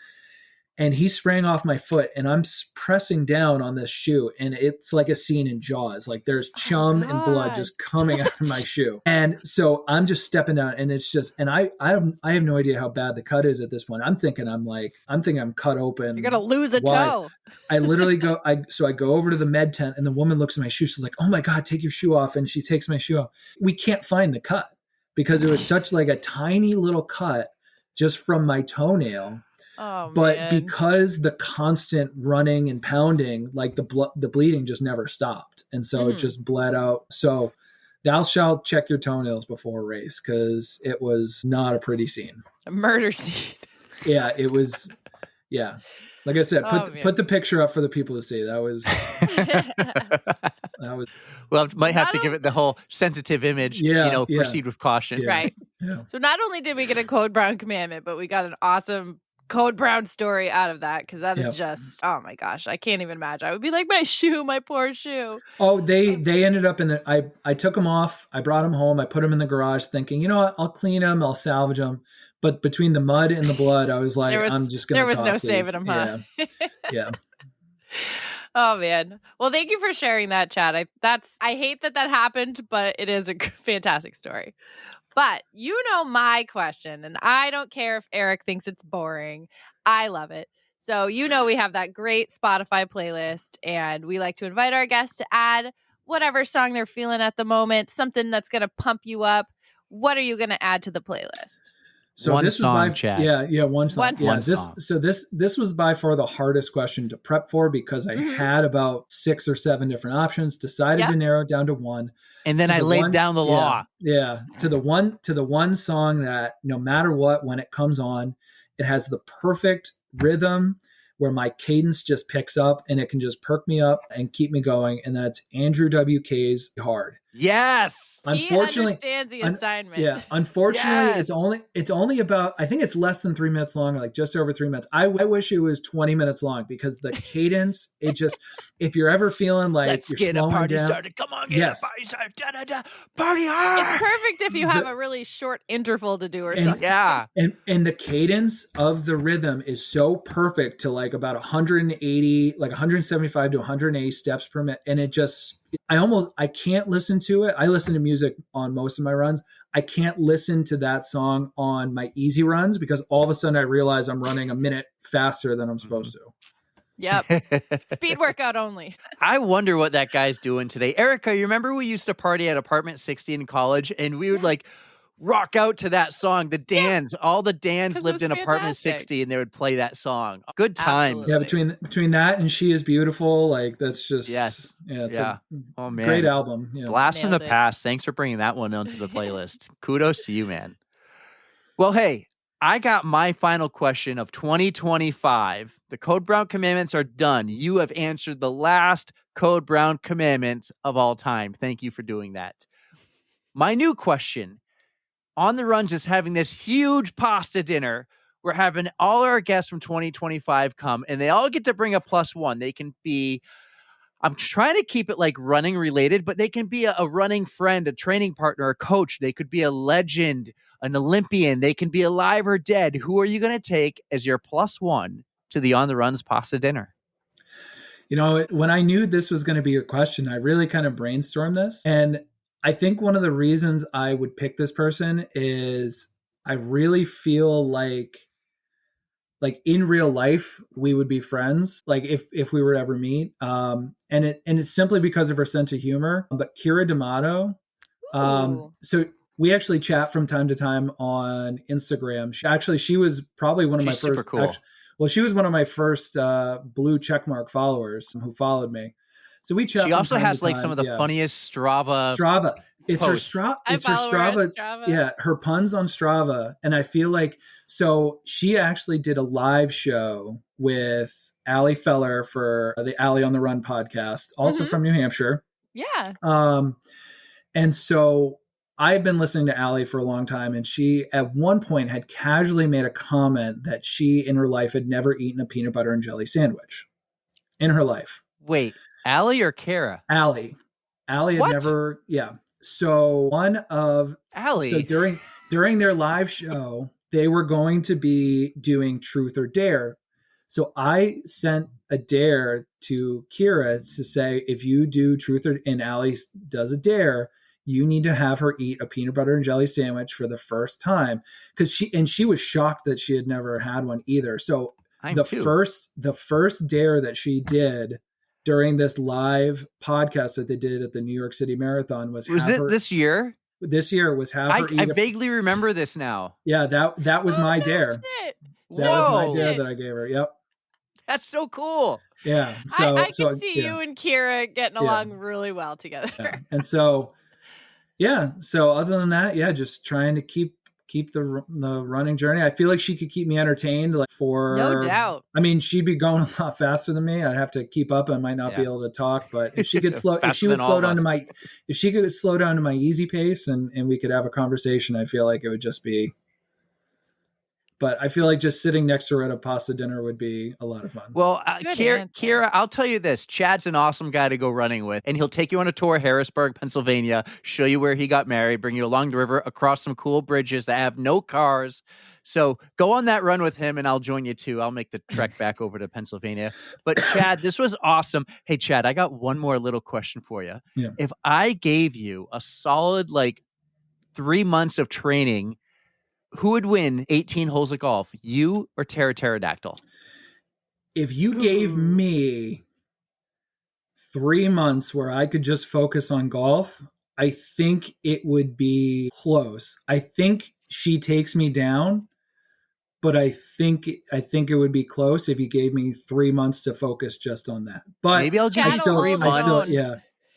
And he's spraying off my foot and I'm pressing down on this shoe. And it's like a scene in Jaws. Like there's chum and blood just coming out of my shoe. And so I'm just stepping down and it's just, and I have no idea how bad the cut is at this point. I'm thinking I'm cut open. You're going to lose a toe. I literally so I go over to the med tent and the woman looks at my shoe. She's like, oh my God, take your shoe off. And she takes my shoe off. We can't find the cut because it was such like a tiny little cut just from my toenail. Oh, but man. because the constant running and pounding, like the bleeding just never stopped. And so it just bled out. So thou shalt check your toenails before a race because it was not a pretty scene. A murder scene. Yeah, it was. Yeah. Like I said, put the picture up for the people to see. That was. Well, might have to give it the whole sensitive image. Proceed with caution. Yeah. Right. Yeah. So not only did we get a Code Brown commandment, but we got an awesome Code Brown story out of that because that is just, oh my gosh, I can't even imagine. I would be like, my poor shoe. Oh, they ended up in the, I took them off. I brought them home. I put them in the garage thinking, you know what, I'll clean them. I'll salvage them. But between the mud and the blood, I was like, I'm just going to toss There was no these. saving them, huh? Yeah. Oh man. Well, thank you for sharing that, Chad. I hate that happened, but it is a fantastic story. But you know my question, and I don't care if Eric thinks it's boring. I love it. So we have that great Spotify playlist, and we like to invite our guests to add whatever song they're feeling at the moment, something that's going to pump you up. What are you going to add to the playlist? So one this song, was Chad. One song. One song. This was by far the hardest question to prep for because I had about 6 or 7 different options, decided to narrow it down to one. And then I laid down the law. Yeah. To the one song that no matter what, when it comes on, it has the perfect rhythm where my cadence just picks up and it can just perk me up and keep me going. And that's Andrew WK's Hard. Yes. Unfortunately, he understands the assignment. Yeah. Unfortunately, it's only about, I think it's less than 3 minutes long, like just over 3 minutes. I wish it was 20 minutes long because the cadence, it just, if you're ever feeling like Let's you're get slowing a party down, started. Come on, get a party started. Party hard. It's perfect if you have a really short interval to do or something. Yeah. And the cadence of the rhythm is so perfect to like about 180, like 175 to 180 steps per minute. And it just, I can't listen to it. I listen to music on most of my runs. I can't listen to that song on my easy runs because all of a sudden I realize I'm running a minute faster than I'm supposed to. Yep. Speed workout only. I wonder what that guy's doing today. Erica, you remember we used to party at Apartment 60 in college and we would like rock out to that song. The Dans, all the Dans lived in Apartment 60 and they would play that song. Good times. Absolutely. Yeah, between that and She Is Beautiful, like that's just Oh man, great album. Yeah. Blast from the past. Thanks for bringing that one onto the playlist. Kudos to you, man. Well, hey, I got my final question of 2025. The Code Brown commandments are done. You have answered the last Code Brown commandments of all time. Thank you for doing that. My new question. On the Run just having this huge pasta dinner. We're having all our guests from 2025 come, and they all get to bring a +1. They can be, I'm trying to keep it like running related, but they can be a running friend, a training partner, a coach. They could be a legend, an Olympian. They can be alive or dead. Who are you going to take as your +1 to the On the Run's pasta dinner? You know, when I knew this was going to be a question, I really kind of brainstormed this. And I think one of the reasons I would pick this person is I really feel like in real life, we would be friends, like if we were to ever meet. And it's simply because of her sense of humor. But Kira D'Amato, so we actually chat from time to time on Instagram. She was probably one of my first. Cool. She was one of my first blue checkmark followers who followed me. So we chat. She also has like some of the funniest Strava. It's posts. her Strava. Yeah, her puns on Strava. And I feel like, so she actually did a live show with Allie Feller for the Allie on the Run podcast, also from New Hampshire. Yeah. And so I had been listening to Allie for a long time, and she at one point had casually made a comment that she in her life had never eaten a peanut butter and jelly sandwich in her life. Wait, Allie or Kara? Allie had What? never, yeah. So Allie. So during their live show, they were going to be doing Truth or Dare. So I sent a dare to Kira to say, if you do Truth or, and Allie does a dare, you need to have her eat a peanut butter and jelly sandwich for the first time. Because she was shocked that she had never had one either. So the first dare that she did during this live podcast that they did at the New York City Marathon was this year? This year was have her eat. I vaguely remember this now. Yeah, that was my dare. Shit. That was my dare that I gave her. Yep. That's so cool. Yeah. So I can see you and Kira getting along really well together. Yeah. And so, so other than that, just trying to keep the running journey. I feel like she could keep me entertained no doubt. I mean, she'd be going a lot faster than me. I'd have to keep up. I might not be able to talk, but if she could if she could slow down to my easy pace and we could have a conversation, I feel like it would just be. But I feel like just sitting next to her at a pasta dinner would be a lot of fun. Well, Kira, I'll tell you this. Chad's an awesome guy to go running with, and he'll take you on a tour of Harrisburg, Pennsylvania, show you where he got married, bring you along the river, across some cool bridges that have no cars. So go on that run with him, and I'll join you too. I'll make the trek back over to Pennsylvania. But Chad, this was awesome. Hey, Chad, I got one more little question for you. Yeah. If I gave you a solid 3 months of training, who would win 18 holes of golf, you or Pterodactyl? If you gave me 3 months where I could just focus on golf, I think it would be close. I think she takes me down, but I think it would be close if you gave me 3 months to focus just on that. But maybe I'll give you 3 months.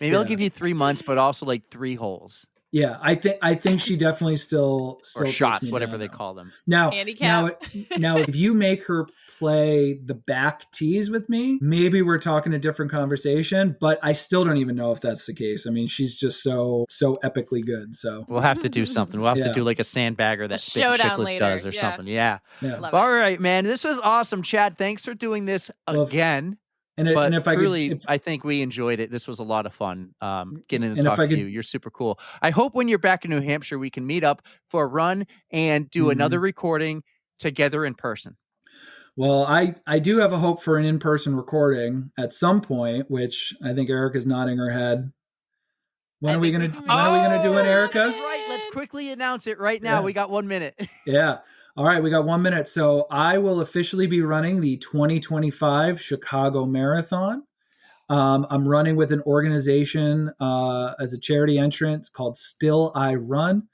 Maybe I'll give you 3 months, but also 3 holes. Yeah, I think she definitely still or shots, takes me whatever down, they call them. Now, handicap. now, if you make her play the back tees with me, maybe we're talking a different conversation. But I still don't even know if that's the case. I mean, she's just so epically good. So we'll have to do something. We'll have to do a sandbagger that Spit Chicklets does or something. Yeah. All right, man. This was awesome, Chad. Thanks for doing this again. I think we enjoyed it. This was a lot of fun getting to talk to you. You're super cool. I hope when you're back in New Hampshire, we can meet up for a run and do another recording together in person. Well, I do have a hope for an in-person recording at some point, which I think Erica's nodding her head. When are we going to do it, Erica? That's right. Let's quickly announce it right now. Yeah. We got 1 minute. Yeah. All right. We got 1 minute. So I will officially be running the 2025 Chicago Marathon. I'm running with an organization as a charity entrant called Still I Run.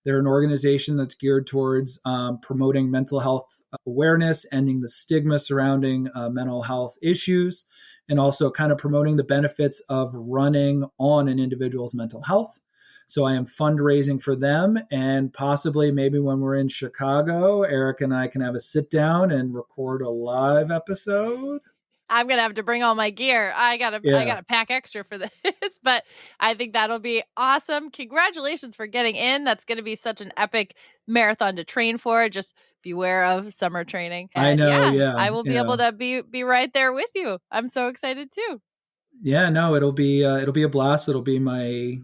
They're an organization that's geared towards promoting mental health awareness, ending the stigma surrounding mental health issues, and also kind of promoting the benefits of running on an individual's mental health. So I am fundraising for them, and possibly maybe when we're in Chicago, Eric and I can have a sit down and record a live episode. I'm going to have to bring all my gear. I got to pack extra for this, but I think that'll be awesome. Congratulations for getting in. That's going to be such an epic marathon to train for. Just beware of summer training. And I know. Yeah. I will be able to be right there with you. I'm so excited too. Yeah, no, it'll be a blast. It'll be my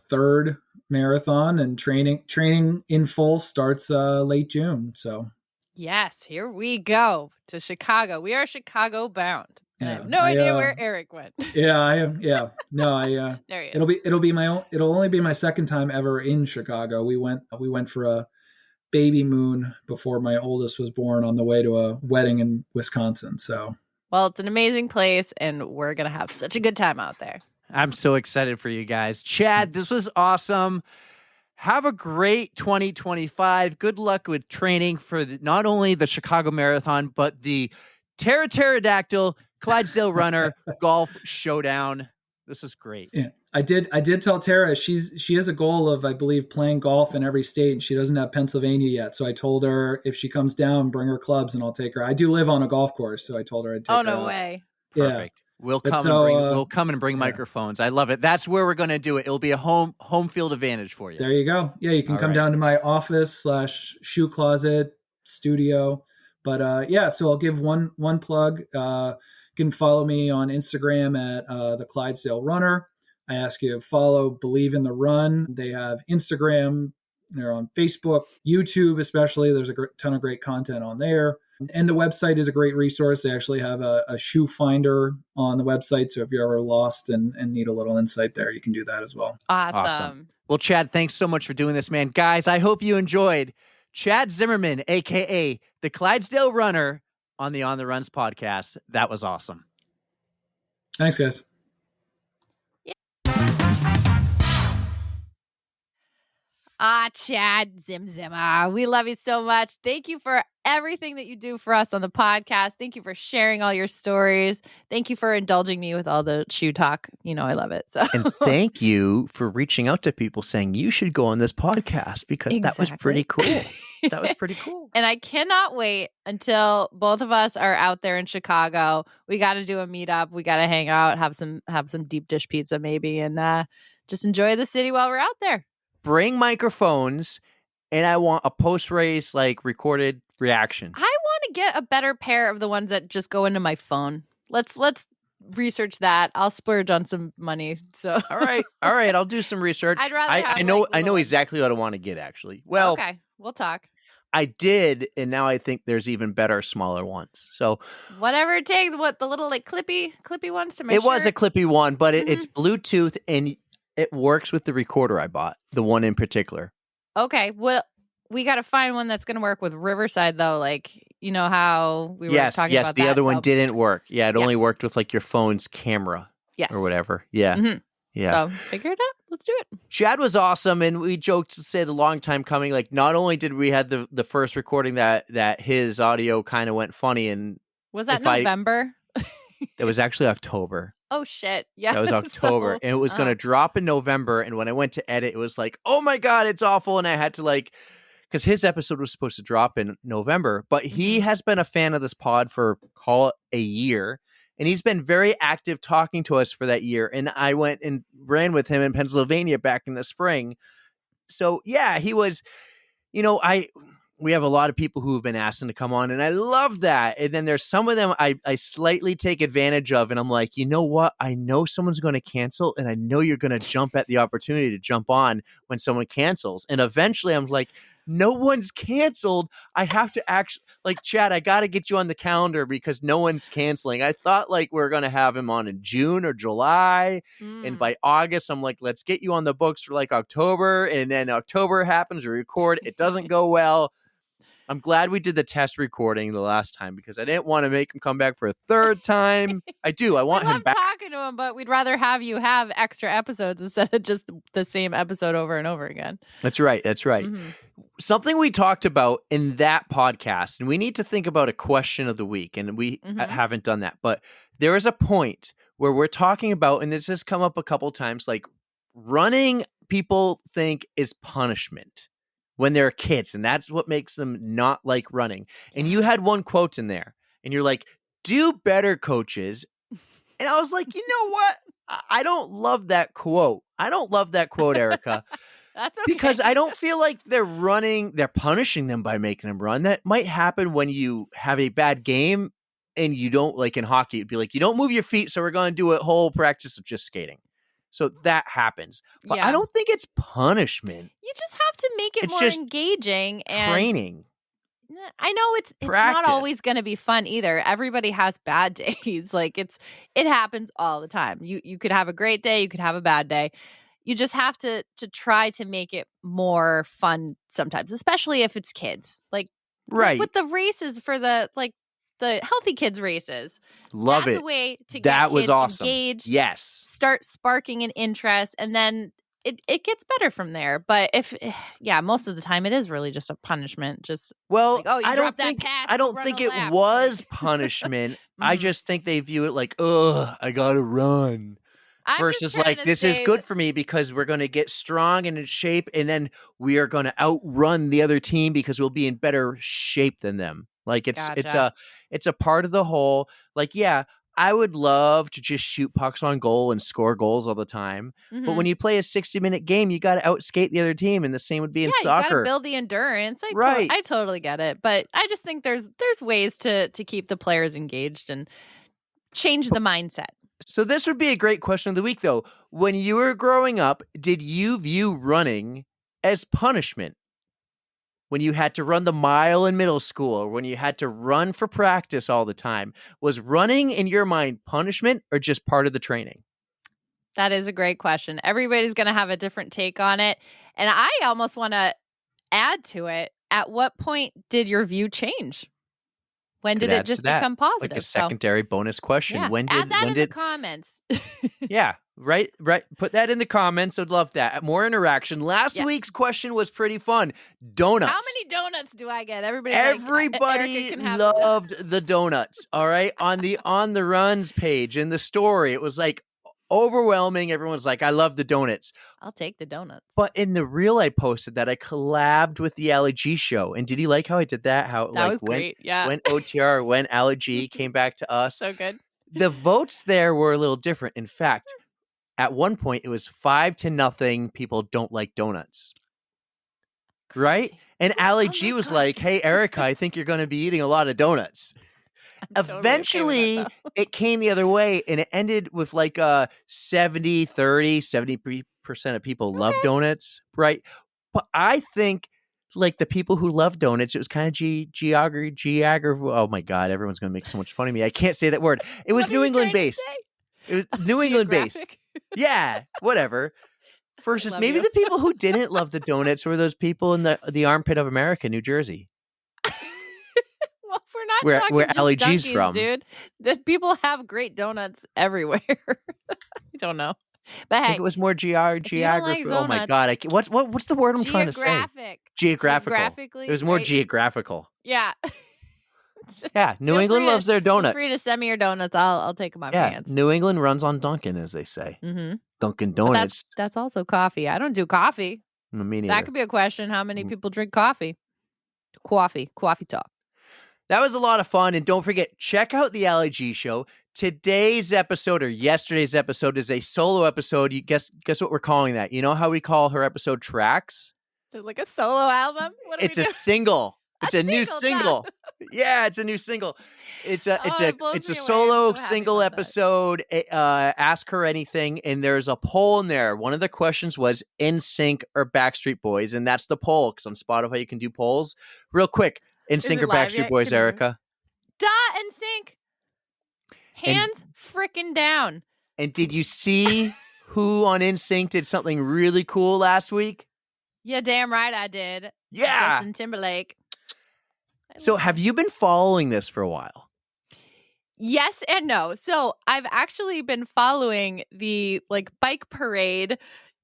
third marathon, and training in full starts late June. So yes, here we go to Chicago. We are Chicago bound. Yeah, I have no idea where Eric went. Yeah, I am. Yeah, no, there he is. It'll only be my second time ever in Chicago. We went for a baby moon before my oldest was born on the way to a wedding in Wisconsin. So. Well, it's an amazing place, and we're going to have such a good time out there. I'm so excited for you guys. Chad, this was awesome. Have a great 2025. Good luck with training for not only the Chicago Marathon, but the Pterodactyl Clydesdale Runner Golf Showdown. This is great. Yeah, I did tell Tara she has a goal of, I believe, playing golf in every state, and she doesn't have Pennsylvania yet. So I told her if she comes down, bring her clubs and I'll take her. I do live on a golf course, so I told her I'd take her. Oh, no way. Perfect. We'll But come and bring microphones. I love it. That's where we're going to do it. It'll be a home field advantage for you. There you go. Yeah, you can come down to my office / shoe closet studio. But so I'll give one plug. You can follow me on Instagram at the Clydesdale Runner. I ask you to follow Believe in the Run. They have Instagram. They're on Facebook, YouTube especially. There's a ton of great content on there. And the website is a great resource. They actually have a shoe finder on the website. So if you're ever lost and need a little insight there, you can do that as well. Awesome. Well, Chad, thanks so much for doing this, man. Guys, I hope you enjoyed Chad Zimermann, a.k.a. the Clydesdale Runner, on the On the Runs podcast. That was awesome. Thanks, guys. Chad Zimermann, we love you so much. Thank you for everything that you do for us on the podcast. Thank you for sharing all your stories. Thank you for indulging me with all the shoe talk. I love it. So, and thank you for reaching out to people saying you should go on this podcast, because that was pretty cool. That was pretty cool. And I cannot wait until both of us are out there in Chicago. We got to do a meetup. We got to hang out, have some deep dish pizza maybe, and just enjoy the city while we're out there. Bring microphones, and I want a post-race recorded reaction. I want to get a better pair of the ones that just go into my phone. Let's research that. I'll splurge on some money. So all right, I'll do some research. I'd rather I know exactly what I want to get, actually. Well, okay, we'll talk. I did, and now I think there's even better, smaller ones. So whatever it takes. What, the little clippy ones to make it sure? was a clippy one, but it's Bluetooth, and it works with the recorder I bought, the one in particular. Okay. Well, we got to find one that's going to work with Riverside, though. How we were talking about that. Yes, the other one didn't work. Yeah, it only worked with your phone's camera. Yes. Or whatever. Yeah. Mm-hmm. Yeah. So figure it out. Let's do it. Chad was awesome, and we joked to say the long time coming. Not only did we had the first recording that his audio kind of went funny, and was that November? It was actually October. Oh, shit. Yeah. That was October. And it was going to drop in November. And when I went to edit, it was oh my God, it's awful. And I had to because his episode was supposed to drop in November. But he has been a fan of this pod for, call it, a year. And he's been very active talking to us for that year. And I went and ran with him in Pennsylvania back in the spring. So, yeah, he was, we have a lot of people who have been asking to come on, and I love that. And then there's some of them I slightly take advantage of, and I'm like, you know what? I know someone's going to cancel, and I know you're going to jump at the opportunity to jump on when someone cancels. And eventually I'm like, no one's canceled. I have to actually, Chad, I got to get you on the calendar because no one's canceling. I thought we were going to have him on in June or July. And by August, I'm like, let's get you on the books for October. And then October happens, we record. It doesn't go well. I'm glad we did the test recording the last time because I didn't want to make him come back for a third time. I do. I want him back. Talking to him, but we'd rather have you have extra episodes instead of just the same episode over and over again. That's right. That's right. Mm-hmm. Something we talked about in that podcast, and we need to think about a question of the week, and we haven't done that. But there is a point where we're talking about, and this has come up a couple times, running people think is punishment when they're kids, and that's what makes them not like running. And you had one quote in there, and you're like, do better, coaches. And I was like, you know what? I don't love that quote. I don't love that quote, Erica. That's okay. Because I don't feel like they're punishing them by making them run. That might happen when you have a bad game and you don't, in hockey, it'd be you don't move your feet, so we're going to do a whole practice of just skating. So that happens. But I don't think it's punishment. You just have to make it more engaging. And training. I know it's not always going to be fun either. Everybody has bad days. It happens all the time. You could have a great day. You could have a bad day. You just have to try to make it more fun sometimes, especially if it's kids. Right. With the races for the healthy kids races. Love That's it. a way to get that was kids awesome. engaged. Yes. Start sparking an interest, and then it gets better from there. But most of the time it is really just a punishment. I don't think it was punishment. I just think they view it I gotta run. Versus this is good for me because we're going to get strong and in shape, and then we are going to outrun the other team because we'll be in better shape than them. It's a part of the whole. I would love to just shoot pucks on goal and score goals all the time. But when you play a 60-minute game, you got to outskate the other team, and the same would be in soccer. Yeah, you got to build the endurance. I totally get it, but I just think there's ways to keep the players engaged and change the mindset. So this would be a great question of the week, though. When you were growing up, did you view running as punishment? When you had to run the mile in middle school, or when you had to run for practice all the time, was running in your mind punishment or just part of the training? That is a great question. Everybody's going to have a different take on it. And I almost want to add to it. At what point did your view change? When did it just become positive? Like a secondary bonus question. Yeah. Add that in the comments. Yeah, right. Put that in the comments. I'd love that. More interaction. Last week's question was pretty fun. Donuts. How many donuts do I get? Everybody loved the donuts. All right. On the On the Runs page in the story, it was like overwhelming. Everyone's like, I love the donuts. I'll take the donuts. But in the reel I posted that I collabed with the Ali G show. And did you like how I did that? How that was great. Yeah. When OTR, when Ali G came back to us. So good. The votes there were a little different. In fact, at one point it was 5-0. People don't like donuts. Right? And Ali G was like, hey, Erica, I think you're going to be eating a lot of donuts. Eventually, it came the other way, and it ended with like 70-30, 70% of people love donuts, right? But I think like the people who love donuts, it was kind of geography. Oh my God, everyone's going to make so much fun of me. I can't say that word. It was New England based. It was New England based. Yeah, whatever. Versus maybe the people who didn't love the donuts were those people in the armpit of America, New Jersey. Well, we're not talking where just Ali G's Dunkies, from, dude. The people have great donuts everywhere. I don't know, but hey, I think it was more geography. Oh my God, what's the word I'm trying to say? Geographical. It was more geographical. Yeah. Yeah, New England loves their donuts. Feel free to send me your donuts. I'll take them in my pants. New England runs on Dunkin', as they say. Mm-hmm. Dunkin' Donuts. That's also coffee. I don't do coffee. Me neither. That could be a question. How many people drink coffee? Coffee talk. That was a lot of fun. And don't forget, check out the Ali G show. Today's episode or yesterday's episode is a solo episode. You guess what we're calling that? You know how we call her episode Tracks? Is it like a solo album? It's a single. It's a new single. Yeah, it's a new single. It's a solo single episode. Ask Her Anything, and there's a poll in there. One of the questions was NSYNC or Backstreet Boys, and that's the poll because on Spotify you can do polls. Real quick, NSYNC or Backstreet Boys, Erica? NSYNC. Hands frickin' down. And did you see who on NSYNC did something really cool last week? Yeah, damn right I did. Yeah. Justin Timberlake. So have you been following this for a while? Yes and no. So I've actually been following the bike parade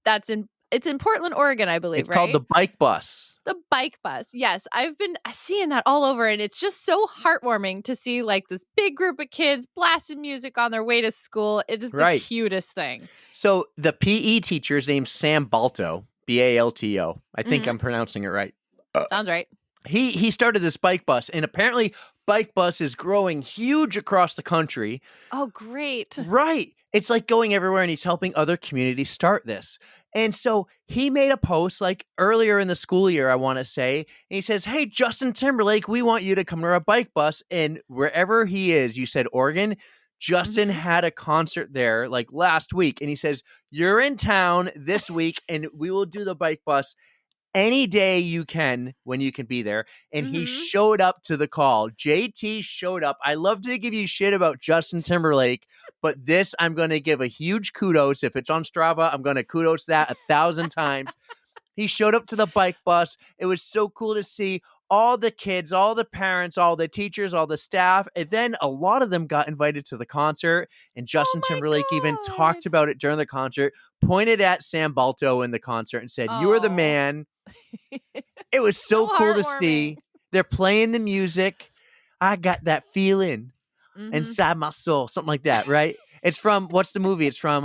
it's in Portland, Oregon, I believe, it's called the Bike Bus. The Bike Bus. Yes. I've been seeing that all over, and it's just so heartwarming to see this big group of kids blasting music on their way to school. It is the cutest thing. So the PE teacher is named Sam Balto, Balto. I think I'm pronouncing it right. Sounds right. He started this bike bus, and apparently Bike Bus is growing huge across the country. Oh, great. Right. It's like going everywhere, and he's helping other communities start this. And so he made a post earlier in the school year, I want to say, and he says, hey, Justin Timberlake, we want you to come to our bike bus. And wherever he is, you said Oregon, Justin had a concert there last week. And he says, you're in town this week, and we will do the bike bus any day you can when you can be there. And he showed up to the call. JT showed up. I love to give you shit about Justin Timberlake, but this I'm going to give a huge kudos. If it's on Strava, I'm going to kudos that 1,000 times. He showed up to the bike bus. It was so cool to see all the kids, all the parents, all the teachers, all the staff. And then a lot of them got invited to the concert. And Justin Timberlake even talked about it during the concert, pointed at Sam Balto in the concert and said, you are the man. It was so cool to see. They're playing the music. I got that feeling inside my soul. Something like that, right? It's from, what's the movie? It's from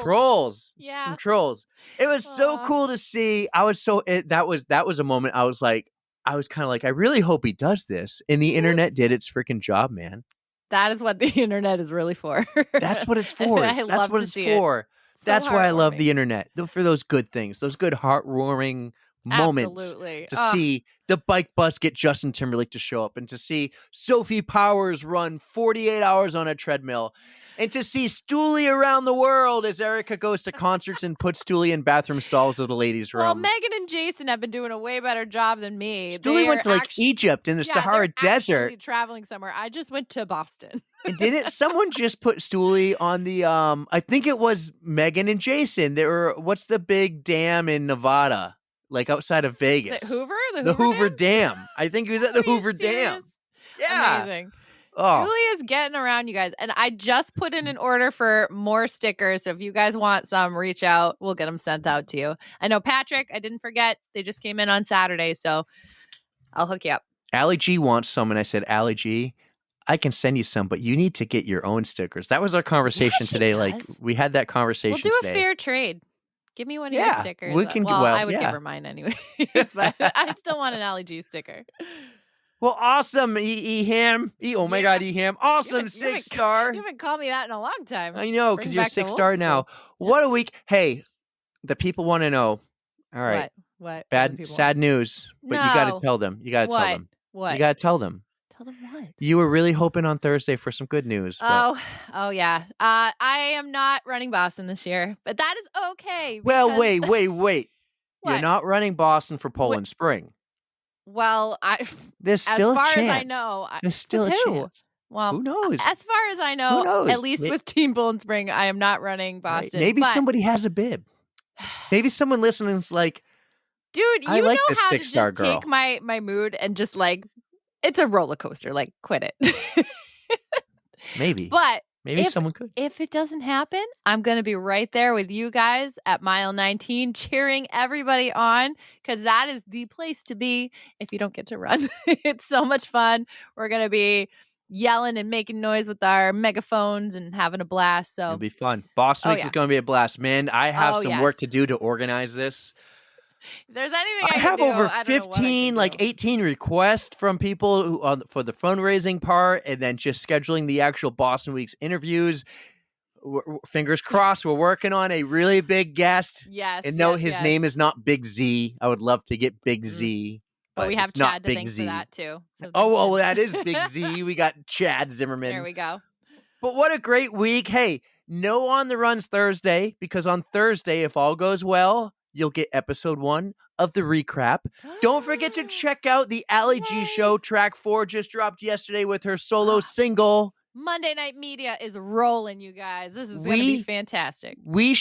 Trolls. It's from Trolls. It was so cool to see. I was that was a moment I was kind of I really hope he does this. And the internet did its freaking job, man. that is what the internet is really for. That's what it's for. I That's love what to it's see for. it. So That's why I love heartwarming. the internet. For those good things, those good heartwarming moments. Absolutely. To see the bike bus get Justin Timberlake to show up, and to see Sophie Powers run 48 hours on a treadmill, and to see Stoolie around the world as Erica goes to concerts and puts Stoolie in bathroom stalls of the ladies' room. Well, Megan and Jason have been doing a way better job than me. Stoolie went to like Egypt in the Sahara they're Desert. actually traveling somewhere. I just went to Boston. And didn't someone just put Stoolie on the I think it was Megan and Jason. They were, what's the big dam in Nevada? Like outside of Vegas. The Hoover? The Hoover Dam. I think he was at the Hoover Dam. Yeah. Amazing. Oh. Julie is getting around, you guys. And I just put in an order for more stickers. So if you guys want some, reach out. We'll get them sent out to you. I know Patrick, I didn't forget. They just came in on Saturday. So I'll hook you up. Allie G wants some. And I said, Allie G, I can send you some, but you need to get your own stickers. That was our conversation today. does. Like we had that conversation We'll do today. a fair trade. Give me one of your stickers. We can, I would yeah. give her mine anyway. But I still want an Allie G sticker. Well, awesome, E-Ham. Oh my God, E-Ham. Awesome, 6-star. You haven't called me that in a long time. I know, because you're 6-star now. What a week. Hey, the people want to know. All right. What? Sad news, but you got to tell them. You got to tell them. What? You got to tell them. Tell them what? You were really hoping on Thursday for some good news. Oh yeah. I am not running Boston this year, but that is okay. Well, wait. What? You're not running Boston for Poland Spring. Well, there's still a chance. As far as I know, there's still a chance. Well, who knows? As far as I know, at least with Team Poland Spring, I am not running Boston. Right. Maybe somebody has a bib. Maybe someone listening is like, dude, you like know this how to 6-star just girl. take my mood and just like, it's a roller coaster. Like, quit it. Maybe. But maybe someone could. If it doesn't happen, I'm going to be right there with you guys at mile 19, cheering everybody on, because that is the place to be if you don't get to run. It's so much fun. We're going to be yelling and making noise with our megaphones and having a blast. So It'll be fun. Boston Weeks is going to be a blast. Man, I have some work to do to organize this. If there's anything I have over 15, like 18 requests from people who for the fundraising part, and then just scheduling the actual Boston Weeks interviews. Fingers crossed, we're working on a really big guest. Yes. And no, his name is not Big Z. I would love to get Big Z. But we have Chad to thank for that too. So that is Big Z. We got Chad Zimermann. There we go. But what a great week. Hey, no On the Runs Thursday, because on Thursday, if all goes well, you'll get episode 1 of the recap. Don't forget to check out the Allie G show. Track 4 just dropped yesterday with her solo single. Monday Night Media is rolling, you guys. This is going to be fantastic. We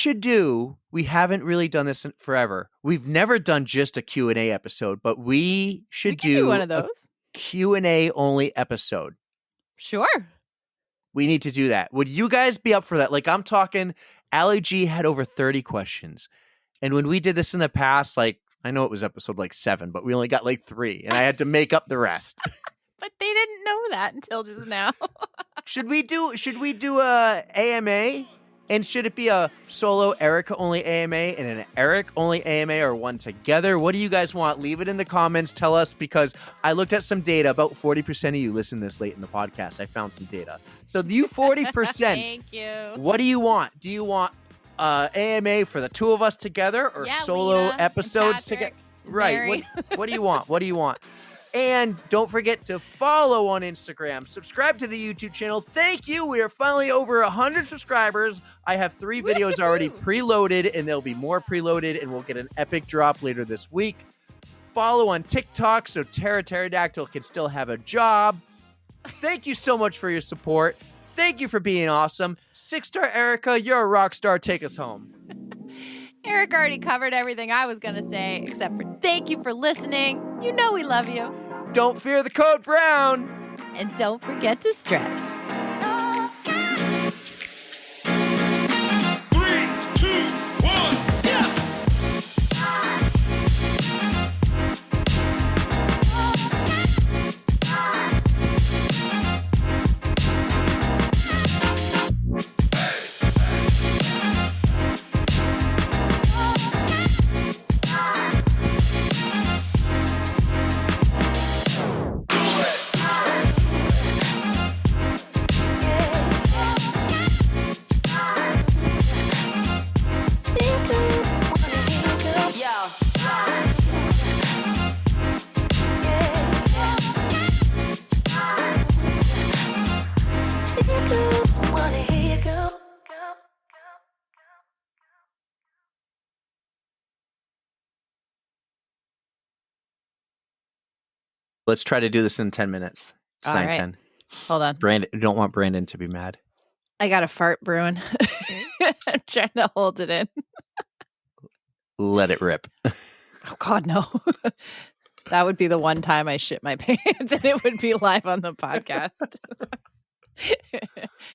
haven't really done this in forever. We've never done just a Q&A episode, but we should do one of those. Q&A only episode. Sure. We need to do that. Would you guys be up for that? Like, I'm talking, Allie G had over 30 questions. And when we did this in the past, like, I know it was episode like 7, but we only got like 3, and I had to make up the rest. But they didn't know that until just now. Should we do a AMA? And should it be a solo Erica only AMA and an Eric only AMA, or one together? What do you guys want? Leave it in the comments. Tell us, because I looked at some data. About 40% of you listen this late in the podcast. I found some data. So you 40%. Thank you. What do you want? Do you want AMA for the two of us together, or solo Lena episodes together? Right. What do you want? What do you want? And don't forget to follow on Instagram. Subscribe to the YouTube channel. Thank you. We are finally over 100 subscribers. I have 3 videos already preloaded, and there'll be more preloaded, and we'll get an epic drop later this week. Follow on TikTok so Tara Pterodactyl can still have a job. Thank you so much for your support. Thank you for being awesome. 6-star Erica, you're a rock star. Take us home. Eric already covered everything I was going to say, except for thank you for listening. You know we love you. Don't fear the code brown. And don't forget to stretch. 3, 2, 1, yeah! Let's try to do this in 10 minutes. It's All 9:10. right. Hold on. Brandon, you don't want Brandon to be mad. I got a fart brewing. I'm trying to hold it in. Let it rip. Oh, God, no. That would be the one time I shit my pants and it would be live on the podcast.